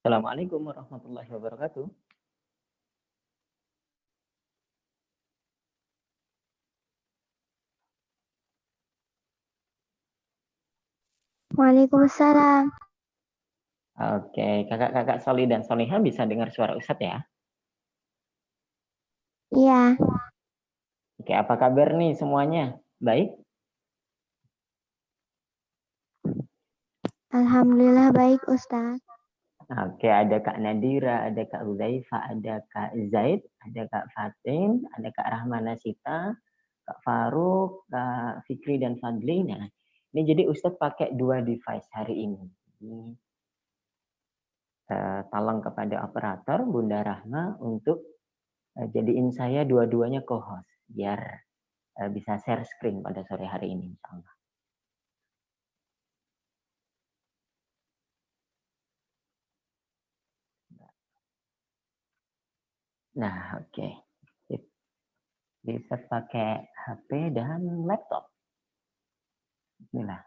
Assalamualaikum warahmatullahi wabarakatuh. Waalaikumsalam. Oke, kakak-kakak Soli dan Soliha bisa dengar suara Ustadz ya? Iya, Oke, apa kabar nih semuanya? Baik? alhamdulillah baik Ustaz. Oke, ada Kak Nadira, ada Kak Huzaifa, ada Kak Zaid, ada Kak Fatin, ada Kak Rahmana Sita, Kak Faruk, Kak Fikri dan Fadli. Nah, ini jadi Ustadz pakai dua device hari ini. Tolong kepada operator Bunda Rahma untuk jadiin saya dua-duanya co-host biar bisa share screen pada sore hari ini, insyaallah. Nah, oke. Bisa pakai HP dan laptop. Bismillah.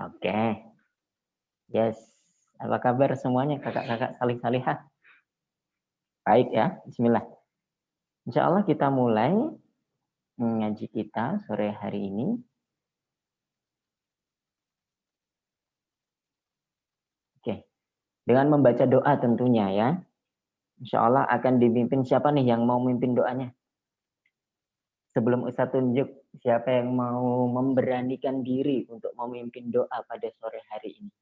Oke. Yes. Apa kabar semuanya kakak-kakak salih-salihah? Baik ya. Bismillah. Insya Allah kita mulai ngaji kita sore hari ini. Oke. Dengan membaca doa tentunya ya. Insya Allah akan dipimpin siapa nih yang mau memimpin doanya? Sebelum Ustaz tunjuk siapa yang mau memberanikan diri untuk memimpin doa pada sore hari ini.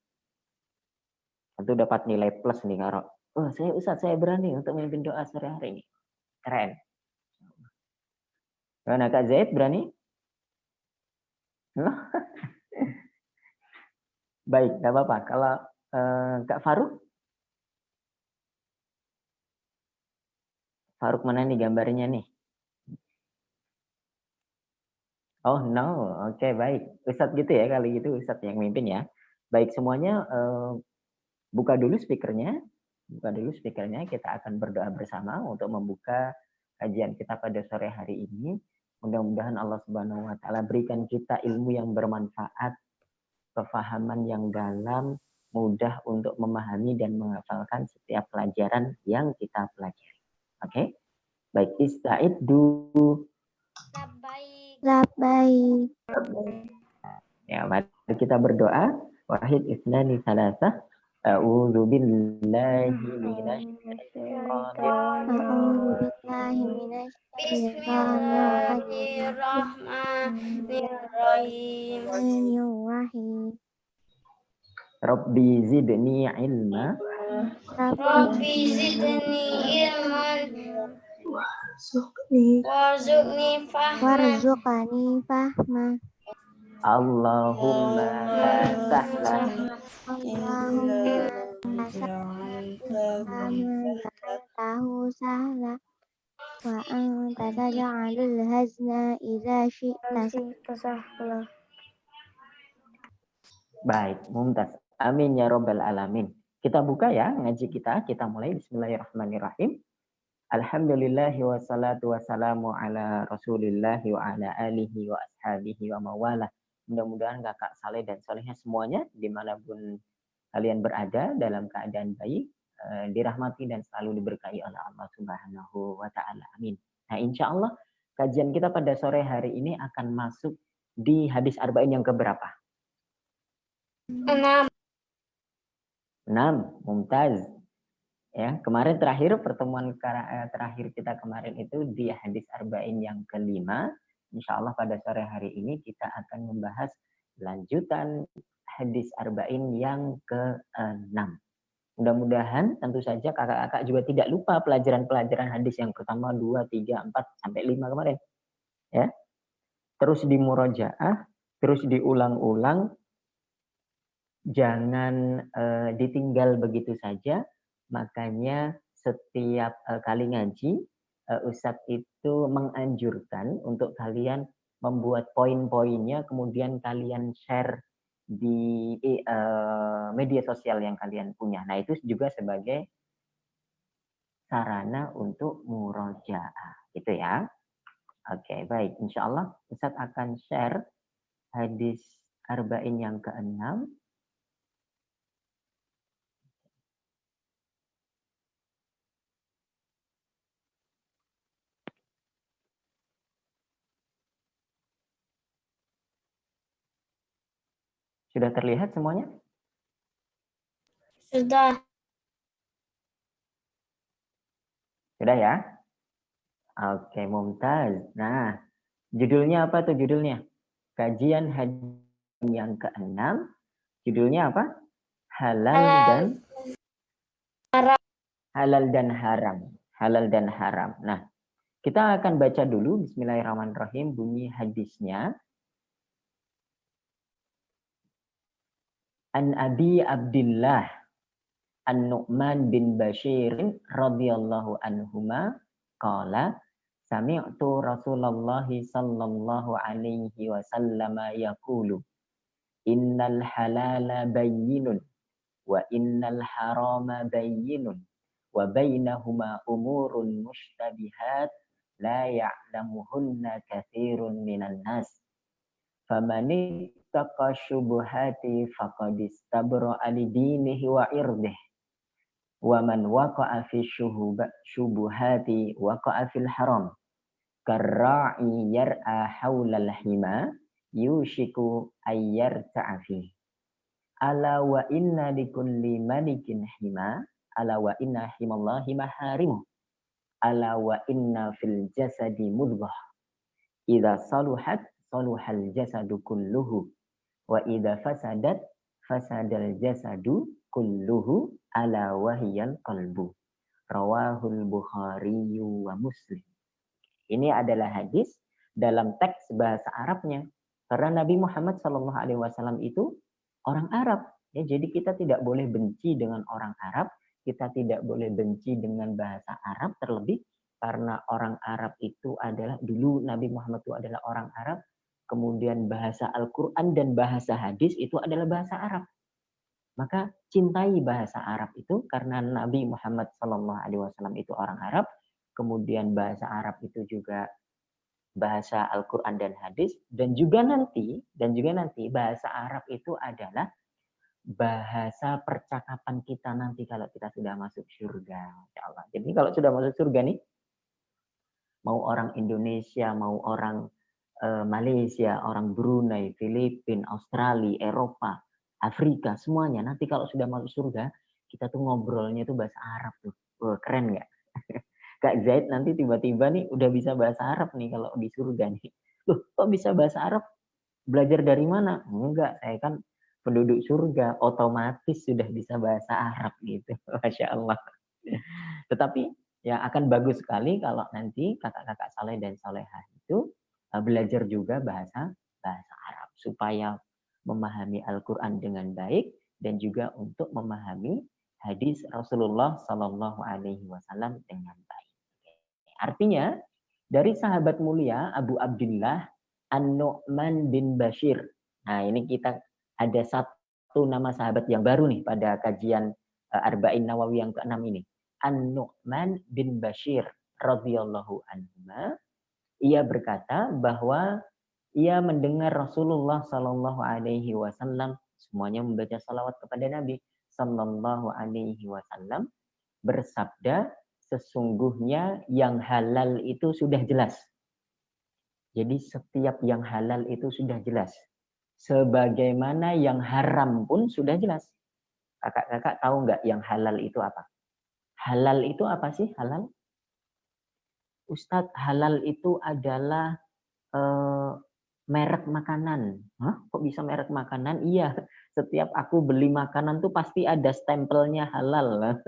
Tentu dapat nilai plus nih Karo. Oh, saya Ustaz, saya berani untuk memimpin doa sore hari ini. Keren. Mana Kak Zaid berani? Baik, nggak apa-apa. Kalau Kak Faruk? Faruk mana nih gambarnya nih? Oh no, oke baik. Ustadz gitu ya kali itu Ustadz yang mimpin ya. Baik semuanya buka dulu speakernya. Buka dulu speakernya, kita akan berdoa bersama untuk membuka kajian kita pada sore hari ini. Mudah-mudahan Allah Subhanahu wa taala berikan kita ilmu yang bermanfaat, kefahaman yang dalam, mudah untuk memahami dan menghafalkan setiap pelajaran yang kita pelajari. Oke? Baik, ista'iddu. Labbaik. Ya, mari kita berdoa. Wahid isnani salasah. A'udzu billahi minasyaitonir A'udzu billahi minasyaitonir rajim. Bismillahirrahmanirrahim. Bismillahirrahmanirrahim. Rabbi zidni ilma. Rabbi zidni ilman warzuqni fahma. Warzuqani fahma. Allahumma la sahla Allahumma as'alna ja'altahu sahla wa anta taj'alul hazna idza syi'ta sahla. Baik, mumtaz. Amin ya robbal alamin. Kita buka ya ngaji kita. Kita mulai. Bismillahirrahmanirrahim. Alhamdulillahi wassalatu wassalamu ala rasulillahi wa ala alihi wa ashabihi wa mawalah. Mudah-mudahan kakak saleh dan solehnya semuanya dimanapun kalian berada dalam keadaan baik, dirahmati dan selalu diberkahi oleh Allah Subhanahu wa taala. Amin. Nah, insya Allah kajian kita pada sore hari ini akan masuk di hadis arba'in yang keberapa? 6. 6. Mumtaz. Ya, kemarin terakhir pertemuan terakhir kita kemarin itu di hadis arba'in yang kelima. Insya Allah pada sore hari ini kita akan membahas lanjutan hadis arba'in yang ke-6. Mudah-mudahan tentu saja kakak-kakak juga tidak lupa pelajaran-pelajaran hadis yang pertama, 2, 3, 4, sampai 5 kemarin. Ya. Terus dimurojaah, terus diulang-ulang, jangan ditinggal begitu saja. Makanya setiap kali ngaji, Ustadz itu menganjurkan untuk kalian membuat poin-poinnya, kemudian kalian share di media sosial yang kalian punya. Nah, itu juga sebagai sarana untuk murojaah. Gitu ya. Oke, baik. Insya Allah Ustadz akan share hadis Arba'in yang ke-6. Sudah terlihat semuanya? Sudah. Sudah ya? Oke, mumtaz. Nah, judulnya apa tuh judulnya? Kajian hadis yang ke-6. Judulnya apa? Halal dan Haram. halal dan haram. Halal dan haram. Nah, kita akan baca dulu bismillahirrahmanirrahim bunyi hadisnya. An Abi Abdullah An-Nu'man bin Bashir radhiyallahu anhuma qala sami'tu Rasulullah sallallahu alaihi wasallam yaqulu innal halala bayyinun wa innal harama bayyinun wa bainahuma umurun mushtabihat la ya'lamuhunna katsirun minan nas faman ittaqa syubuhati faqad istabra'a li dinihi wa irdihi wa man waqa'a fi syubuhati waqa'a fil haram karra'i yar'a haulal hima yushiku ayyarta'a fi ala wa inna likulli malikin hima ala wa inna himallahi maharimu ala wa inna fil jasadi mudghah idza saluhat saluhal jasadu kulluhu wa idza fasadat fasadal jasadu kulluhu ala wahiyal qalbu rawahul Bukhari wa Muslim. Ini adalah hadis dalam teks bahasa Arabnya karena Nabi Muhammad SAW itu orang Arab ya, jadi kita tidak boleh benci dengan orang Arab, kita tidak boleh benci dengan bahasa Arab, terlebih karena orang Arab itu adalah dulu Nabi Muhammad itu adalah orang Arab, kemudian bahasa Al-Quran dan bahasa hadis itu adalah bahasa Arab. Maka cintai bahasa Arab itu karena Nabi Muhammad SAW itu orang Arab, kemudian bahasa Arab itu juga bahasa Al-Quran dan hadis, dan juga nanti bahasa Arab itu adalah bahasa percakapan kita nanti kalau kita sudah masuk surga, insya Allah. Jadi kalau sudah masuk surga nih, mau orang Indonesia, mau orang Malaysia, orang Brunei, Filipina, Australia, Eropa, Afrika, semuanya. Nanti kalau sudah masuk surga, kita tuh ngobrolnya tuh bahasa Arab tuh. Wah, keren nggak? Kak Zaid nanti tiba-tiba nih udah bisa bahasa Arab nih kalau di surga nih. Loh, kok bisa bahasa Arab? Belajar dari mana? Enggak, saya kan penduduk surga, otomatis sudah bisa bahasa Arab gitu. Masya Allah. Tetapi ya akan bagus sekali kalau nanti kakak-kakak saleh dan salehah itu belajar juga bahasa Arab supaya memahami Al-Quran dengan baik dan juga untuk memahami hadis Rasulullah Sallallahu Alaihi Wasallam dengan baik. Artinya dari sahabat mulia Abu Abdullah An-Nu'man bin Bashir. Nah ini kita ada satu nama sahabat yang baru nih pada kajian Arba'in Nawawi yang ke-6 ini. An-Nu'man bin Bashir radhiyallahu anhu. Ia berkata bahwa ia mendengar Rasulullah Sallallahu Alaihi Wasallam, semuanya membaca salawat kepada Nabi Sallallahu Alaihi Wasallam, bersabda, sesungguhnya yang halal itu sudah jelas. Jadi setiap yang halal itu sudah jelas. Sebagaimana yang haram pun sudah jelas. Kakak-kakak tahu nggak yang halal itu apa? Halal itu apa sih halal? Ustadz, halal itu adalah merek makanan. Hah? Kok bisa merek makanan? Iya, setiap aku beli makanan tuh pasti ada stempelnya halal.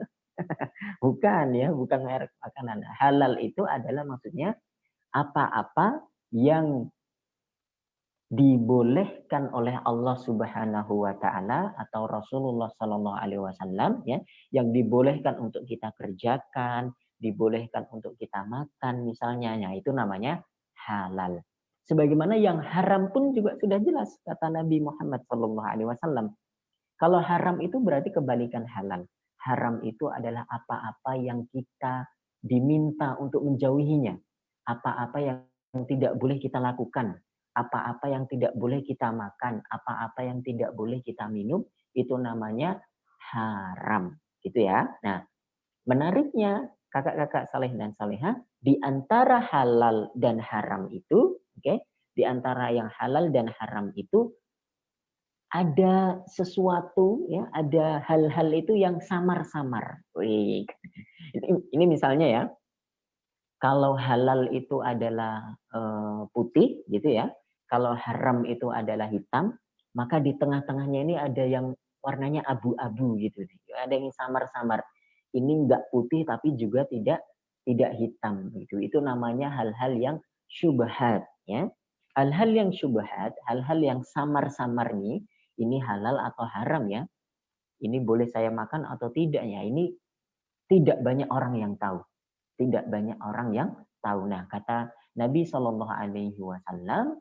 Bukan ya, bukan merek makanan. Halal itu adalah maksudnya apa-apa yang dibolehkan oleh Allah Subhanahu wa taala atau Rasulullah Sallallahu alaihi wasallam ya, yang dibolehkan untuk kita kerjakan, dibolehkan untuk kita makan misalnya, ya itu namanya halal. Sebagaimana yang haram pun juga sudah jelas kata Nabi Muhammad Sallallahu alaihi wasallam. Kalau haram itu berarti kebalikan halal. Haram itu adalah apa-apa yang kita diminta untuk menjauhinya. Apa-apa yang tidak boleh kita lakukan. apa-apa yang tidak boleh kita makan, apa-apa yang tidak boleh kita minum, itu namanya haram. Gitu ya. Nah, menariknya, kakak-kakak saleh dan salehah, di antara halal dan haram itu, oke, di antara yang halal dan haram itu ada sesuatu, ya, ada hal-hal itu yang samar-samar. Wih, ini misalnya ya, kalau halal itu adalah putih, gitu ya. Kalau haram itu adalah hitam, maka di tengah-tengahnya ini ada yang warnanya abu-abu gitu. Ada yang samar-samar. Ini enggak putih tapi juga tidak hitam gitu. Itu namanya hal-hal yang syubhat, ya. Hal-hal yang syubhat, hal-hal yang samar-samar nih, ini halal atau haram ya. Ini boleh saya makan atau tidak ya. Ini tidak banyak orang yang tahu. Tidak banyak orang yang tahu. Nah, kata Nabi Shallallahu Alaihi Wasallam,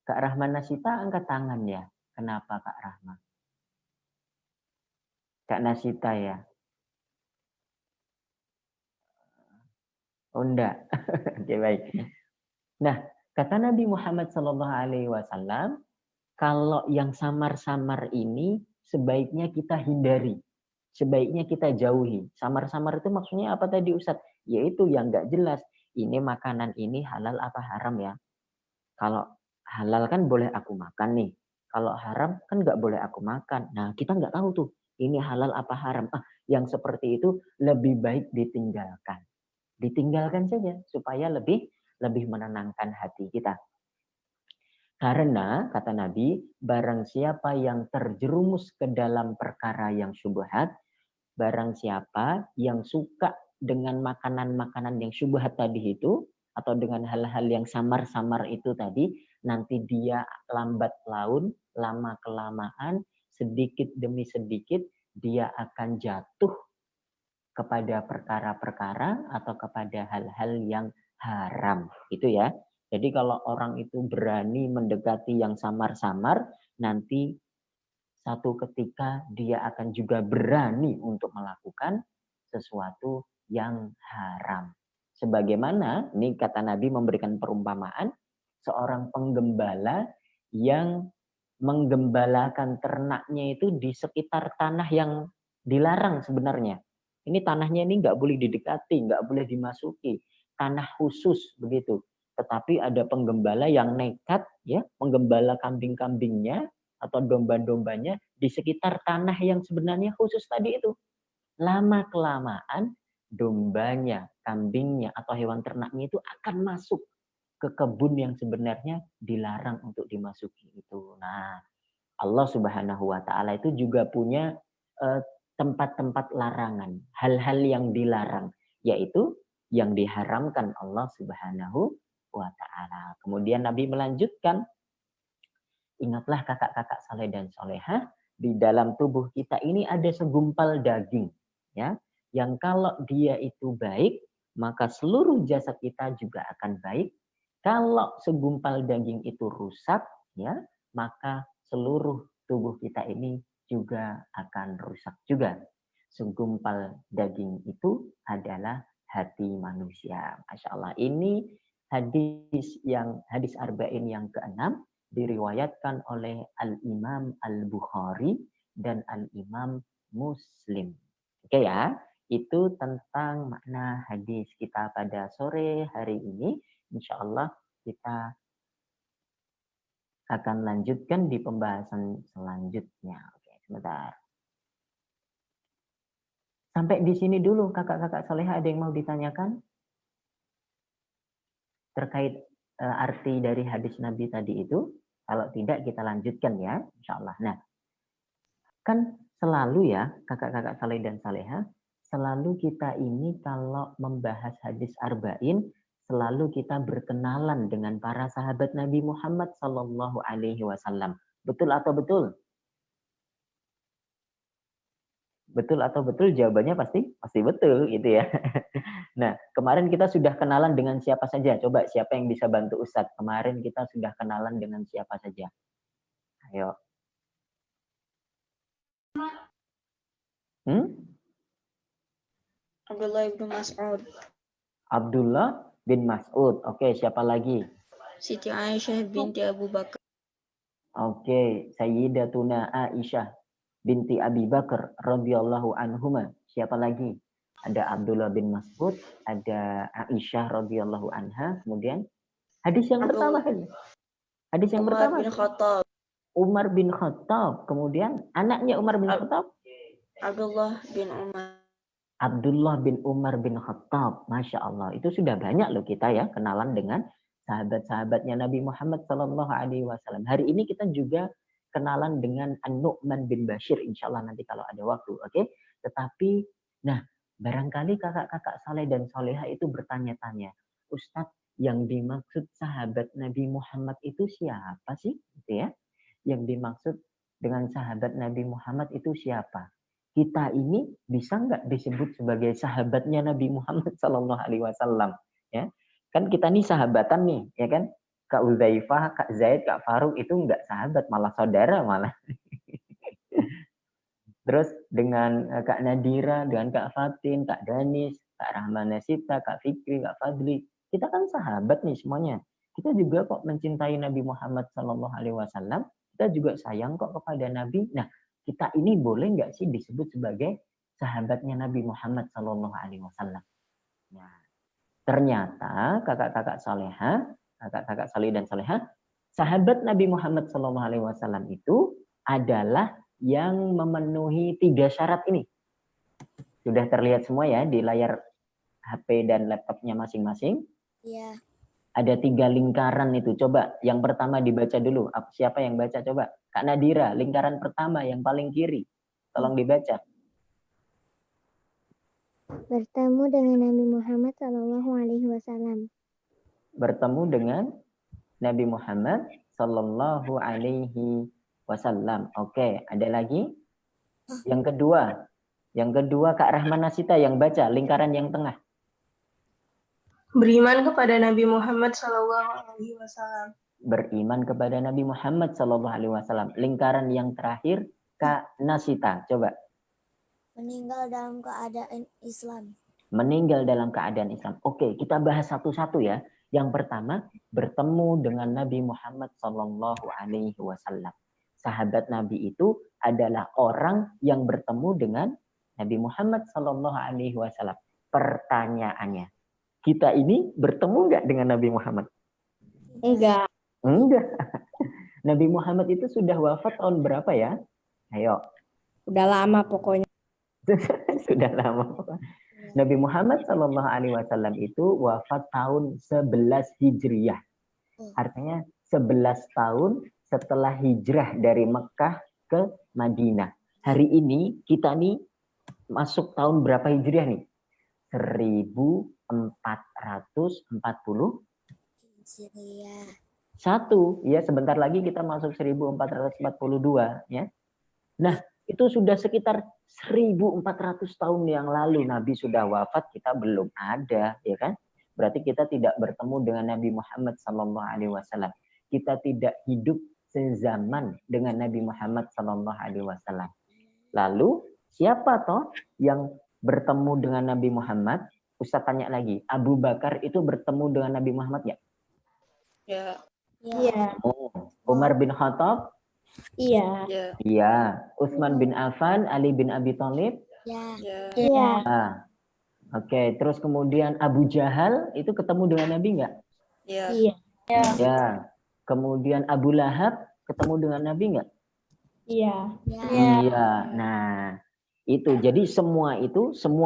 Kak Rahman Nasita angkat tangan ya. Kenapa Kak Rahman? Kak Nasita ya. Oh enggak. Oke, baik. Nah, kata Nabi Muhammad Shallallahu Alaihi Wasallam, kalau yang samar-samar ini sebaiknya kita hindari. Sebaiknya kita jauhi. Samar-samar itu maksudnya apa tadi Ustadz? Yaitu yang enggak jelas. Ini makanan ini halal apa haram ya? Kalau halal kan boleh aku makan nih. Kalau haram kan nggak boleh aku makan. Nah, kita nggak tahu tuh ini halal apa haram. Yang seperti itu lebih baik ditinggalkan. Ditinggalkan saja supaya lebih menenangkan hati kita. Karena kata Nabi, barang siapa yang terjerumus ke dalam perkara yang syubhat, barang siapa yang suka dengan makanan-makanan yang syubhat tadi itu, atau dengan hal-hal yang samar-samar itu tadi, nanti dia lambat laun, lama-kelamaan, sedikit demi sedikit, dia akan jatuh kepada perkara-perkara atau kepada hal-hal yang haram. Itu ya. Jadi kalau orang itu berani mendekati yang samar-samar, nanti satu ketika dia akan juga berani untuk melakukan sesuatu yang haram. Sebagaimana, ini kata Nabi memberikan perumpamaan, seorang penggembala yang menggembalakan ternaknya itu di sekitar tanah yang dilarang sebenarnya. Ini tanahnya ini nggak boleh didekati, nggak boleh dimasuki. Tanah khusus begitu. Tetapi ada penggembala yang nekat ya menggembala kambing-kambingnya atau domba-dombanya di sekitar tanah yang sebenarnya khusus tadi itu. Lama-kelamaan dombanya, kambingnya, atau hewan ternaknya itu akan masuk ke kebun yang sebenarnya dilarang untuk dimasuki itu. Nah, Allah Subhanahu wa taala itu juga punya tempat-tempat larangan, hal-hal yang dilarang, yaitu yang diharamkan Allah Subhanahu wa taala. Kemudian Nabi melanjutkan, ingatlah kakak-kakak saleh dan solehah, di dalam tubuh kita ini ada segumpal daging, ya, yang kalau dia itu baik, maka seluruh jasad kita juga akan baik. Kalau segumpal daging itu rusak, ya, maka seluruh tubuh kita ini juga akan rusak juga. Segumpal daging itu adalah hati manusia. Masya Allah. Ini hadis arba'in yang keenam, diriwayatkan oleh Al-Imam Al-Bukhari dan Al-Imam Muslim. Oke ya, itu tentang makna hadis kita pada sore hari ini. Insya Allah kita akan lanjutkan di pembahasan selanjutnya. Oke, sebentar. Sampai di sini dulu kakak-kakak soleha, ada yang mau ditanyakan? Terkait arti dari hadis Nabi tadi itu? Kalau tidak kita lanjutkan ya, insya Allah. Nah, kan selalu ya kakak-kakak saleh dan saleha, selalu kita ini kalau membahas hadis arba'in, selalu kita berkenalan dengan para sahabat Nabi Muhammad Sallallahu Alaihi Wasallam. Betul atau betul? Betul atau betul? Jawabannya pasti betul gitu ya. Nah, kemarin kita sudah kenalan dengan siapa saja? Coba siapa yang bisa bantu Ustadz? Kemarin kita sudah kenalan dengan siapa saja? Ayo. Abdullah bin Mas'ud. Abdullah bin Mas'ud. Oke, siapa lagi? Siti Aisyah binti Abu Bakar. Oke, Sayyidatuna Aisyah binti Abi Bakar radhiyallahu anhuma. Siapa lagi? Ada Abdullah bin Mas'ud, ada Aisyah radhiyallahu anha. Kemudian hadis yang pertama kan? Hadis yang Umar pertama bin Khattab. Umar bin Khattab. Kemudian anaknya Umar bin Khattab Abdullah bin Umar. Abdullah bin Umar bin Khattab. Masya Allah. Itu sudah banyak loh kita ya kenalan dengan sahabat-sahabatnya Nabi Muhammad Sallallahu Alaihi Wasallam. Hari ini kita juga kenalan dengan An-Nu'man bin Bashir. Insya Allah nanti kalau ada waktu. Oke. Tetapi, nah barangkali kakak-kakak saleh dan soleha itu bertanya-tanya. Ustadz, yang dimaksud sahabat Nabi Muhammad itu siapa sih? Gitu ya. Yang dimaksud dengan sahabat Nabi Muhammad itu siapa? Kita ini bisa nggak disebut sebagai sahabatnya Nabi Muhammad Sallallahu Alaihi Wasallam? Ya, kan kita nih sahabatan nih, ya kan? Kak Uzaifah, Kak Zaid, Kak Faruk itu nggak sahabat, malah saudara malah. Terus dengan Kak Nadira, dengan Kak Fatin, Kak Danis, Kak Rahman Nasita, Kak Fikri, Kak Fadli, kita kan sahabat nih semuanya. Kita juga kok mencintai Nabi Muhammad Sallallahu Alaihi Wasallam. Kita juga sayang kok kepada Nabi. Nah, kita ini boleh nggak sih disebut sebagai sahabatnya Nabi Muhammad Sallallahu Alaihi Wasallam? Nah, ternyata kakak-kakak soleha, kakak-kakak soleh dan soleha, sahabat Nabi Muhammad Sallallahu Alaihi Wasallam itu adalah yang memenuhi 3 syarat ini. Sudah terlihat semua ya di layar HP dan laptopnya masing-masing. Iya. Ada 3 lingkaran itu. Coba yang pertama dibaca dulu. Siapa yang baca coba? Kak Nadira, lingkaran pertama yang paling kiri. Tolong dibaca. Bertemu dengan Nabi Muhammad Sallallahu Alaihi Wasallam. Bertemu dengan Nabi Muhammad Sallallahu Alaihi Wasallam. Oke, ada lagi? Yang kedua. Yang kedua Kak Rahman Nasita yang baca lingkaran yang tengah. Beriman kepada Nabi Muhammad Sallallahu Alaihi Wasallam. Beriman kepada Nabi Muhammad Sallallahu Alaihi Wasallam. Lingkaran yang terakhir Kak Nasita. Coba. Meninggal dalam keadaan Islam. Meninggal dalam keadaan Islam. Oke, kita bahas satu-satu ya. Yang pertama, bertemu dengan Nabi Muhammad Sallallahu Alaihi Wasallam. Sahabat Nabi itu adalah orang yang bertemu dengan Nabi Muhammad Sallallahu Alaihi Wasallam. Pertanyaannya, kita ini bertemu nggak dengan Nabi Muhammad? Enggak. Enggak. Nabi Muhammad itu sudah wafat tahun berapa ya? Ayo. Udah lama pokoknya. Sudah lama. Nabi Muhammad Sallallahu Alaihi Wasallam itu wafat tahun 11 Hijriyah. Artinya 11 tahun setelah hijrah dari Mekah ke Madinah. Hari ini kita nih masuk tahun berapa Hijriah nih? 1440 Hijriah. Satu, ya sebentar lagi kita masuk 1442 ya. Nah, itu sudah sekitar 1400 tahun yang lalu Nabi sudah wafat, kita belum ada, ya kan? Berarti kita tidak bertemu dengan Nabi Muhammad Sallallahu Alaihi Wasallam. Kita tidak hidup sezaman dengan Nabi Muhammad Sallallahu Alaihi Wasallam. Lalu siapa toh yang bertemu dengan Nabi Muhammad? Ustaz tanya lagi, Abu Bakar itu bertemu dengan Nabi Muhammad ya? Ya. Iya. Oh, Umar bin Khattab? Iya. Ya. Iya. Utsman bin Affan, Ali bin Abi Thalib? Iya. Ya. Iya. Ah. Oke, terus kemudian Abu Jahal itu ketemu dengan Nabi nggak? Ya. Iya. Ya. Kemudian Abu Lahab ketemu dengan Nabi nggak? Iya. Iya. Nah, itu. Jadi semua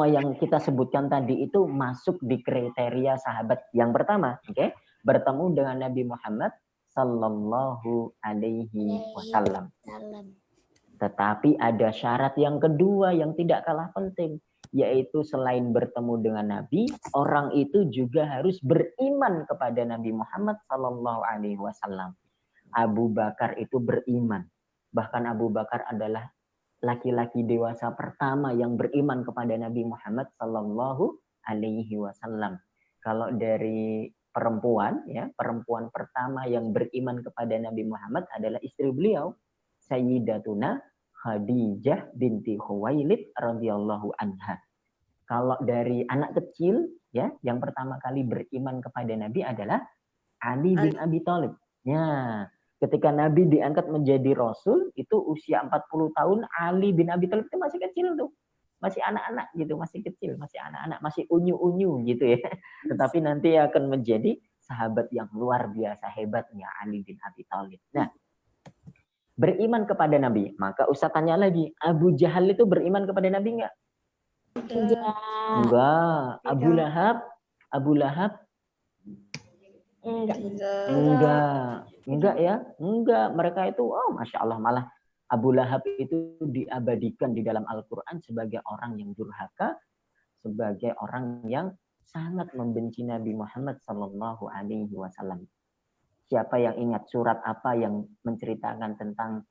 yang kita sebutkan tadi itu masuk di kriteria sahabat yang pertama, oke? Bertemu dengan Nabi Muhammad Sallallahu Alaihi Wasallam. Tetapi ada syarat yang kedua yang tidak kalah penting, yaitu selain bertemu dengan Nabi, orang itu juga harus beriman kepada Nabi Muhammad Sallallahu Alaihi Wasallam. Abu Bakar itu beriman. Bahkan Abu Bakar adalah laki-laki dewasa pertama yang beriman kepada Nabi Muhammad Sallallahu Alaihi Wasallam. Kalau dari perempuan, ya perempuan pertama yang beriman kepada Nabi Muhammad adalah istri beliau, Sayyidatuna Khadijah binti Khuwailid radhiyallahu anha. Kalau dari anak kecil, ya yang pertama kali beriman kepada Nabi adalah Ali bin Abi Thalib. Ya, ketika Nabi diangkat menjadi Rasul, itu usia 40 tahun, Ali bin Abi Thalib itu masih kecil tuh. Masih anak-anak gitu, masih kecil, masih anak-anak, masih unyu-unyu gitu ya. Tetapi nanti akan menjadi sahabat yang luar biasa hebatnya Ali bin Abi Thalib. Nah, beriman kepada Nabi. Maka Ustaz tanya lagi, Abu Jahal itu beriman kepada Nabi enggak? Enggak. Abu Lahab? Enggak ya. Enggak. Mereka itu, oh Masya Allah, malah Abu Lahab itu diabadikan di dalam Al-Quran sebagai orang yang durhaka, sebagai orang yang sangat membenci Nabi Muhammad Sallallahu Alaihi Wasallam. Siapa yang ingat surat apa yang menceritakan tentang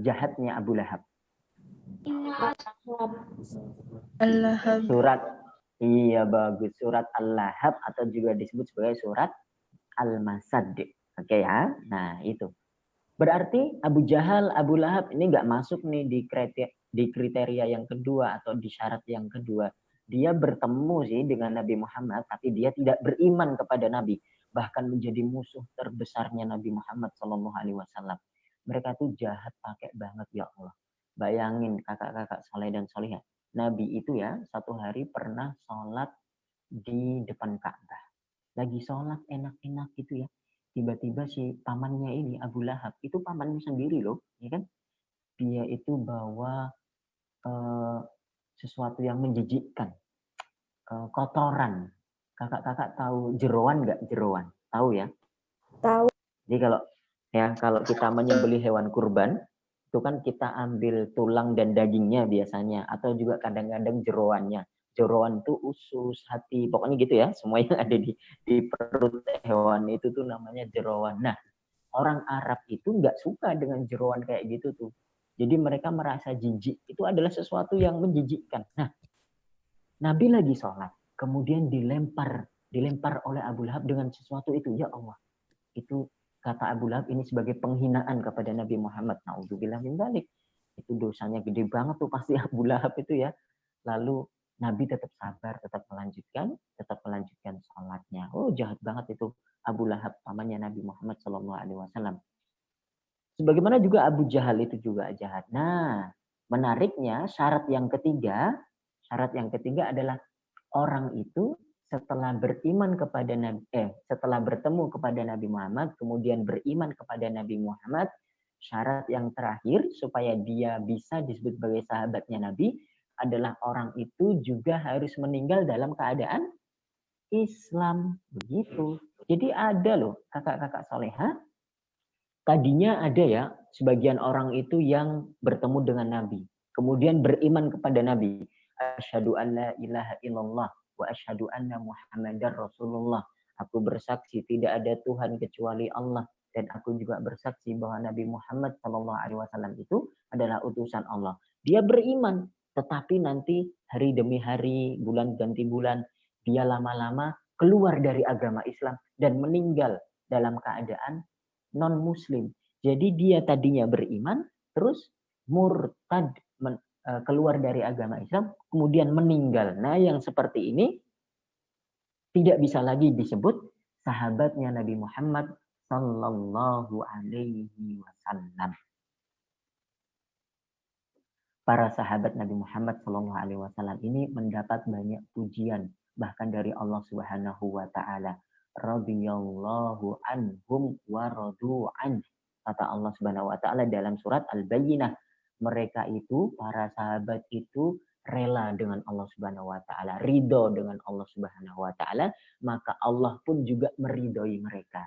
jahatnya Abu Lahab? Al-Lahab. Surat, iya bagus, surat Al-Lahab atau juga disebut sebagai surat Al-Masad. Oke ya, nah itu. Berarti Abu Jahal, Abu Lahab ini nggak masuk nih di kriteria yang kedua atau di syarat yang kedua. Dia bertemu sih dengan Nabi Muhammad, tapi dia tidak beriman kepada Nabi. Bahkan menjadi musuh terbesarnya Nabi Muhammad SAW. Mereka tuh jahat pakai banget ya Allah. Bayangin kakak-kakak soleh dan solehah. Nabi itu ya satu hari pernah sholat di depan Ka'bah. Lagi sholat enak-enak gitu ya. Tiba-tiba si pamannya ini Abu Lahab, itu pamannya sendiri loh, ya kan? Dia itu bawa sesuatu yang menjijikkan, kotoran. Kakak-kakak tahu jeroan nggak? Jeroan, tahu ya? Tahu. Jadi kalau kita menyembelih hewan kurban, itu kan kita ambil tulang dan dagingnya biasanya, atau juga kadang-kadang jeroannya. Jeroan itu usus, hati, pokoknya gitu ya. Semua yang ada di perut hewan itu tuh namanya jeroan. Nah, orang Arab itu nggak suka dengan jeroan kayak gitu tuh. Jadi mereka merasa jijik. Itu adalah sesuatu yang menjijikkan. Nah, Nabi lagi sholat, kemudian dilempar oleh Abu Lahab dengan sesuatu itu. Ya Allah, itu kata Abu Lahab ini sebagai penghinaan kepada Nabi Muhammad. Na'udzubillah min dzalik. Itu dosanya gede banget tuh pasti Abu Lahab itu ya. Lalu Nabi tetap sabar, tetap melanjutkan sholatnya. Oh jahat banget itu Abu Lahab, pamannya Nabi Muhammad SAW. Sebagaimana juga Abu Jahal itu juga jahat. Nah, menariknya syarat yang ketiga adalah orang itu setelah bertemu kepada Nabi Muhammad, kemudian beriman kepada Nabi Muhammad, syarat yang terakhir supaya dia bisa disebut sebagai sahabatnya Nabi adalah orang itu juga harus meninggal dalam keadaan Islam. Begitu. Jadi ada loh kakak-kakak solehah, tadinya ada ya sebagian orang itu yang bertemu dengan Nabi, kemudian beriman kepada Nabi. Asyhadu an la ilaha illallah wa asyhadu anna Muhammadar Rasulullah. Aku bersaksi tidak ada Tuhan kecuali Allah, dan aku juga bersaksi bahwa Nabi Muhammad SAW itu adalah utusan Allah. Dia beriman, tetapi nanti hari demi hari, bulan ganti bulan, dia lama-lama keluar dari agama Islam dan meninggal dalam keadaan non-muslim. Jadi dia tadinya beriman, terus murtad, keluar dari agama Islam, kemudian meninggal. Nah, yang seperti ini tidak bisa lagi disebut sahabatnya Nabi Muhammad Sallallahu Alaihi Wasallam. Para sahabat Nabi Muhammad Sallallahu Alaihi Wasallam ini mendapat banyak pujian, bahkan dari Allah Subhanahu Wa Taala. Radhiyallahu anhum wa radu an. Kata Allah Subhanahu Wa Taala dalam surat Al-Bayyinah. Mereka itu, para sahabat itu rela dengan Allah Subhanahu Wa Taala, ridho dengan Allah Subhanahu Wa Taala, maka Allah pun juga meridhoi mereka.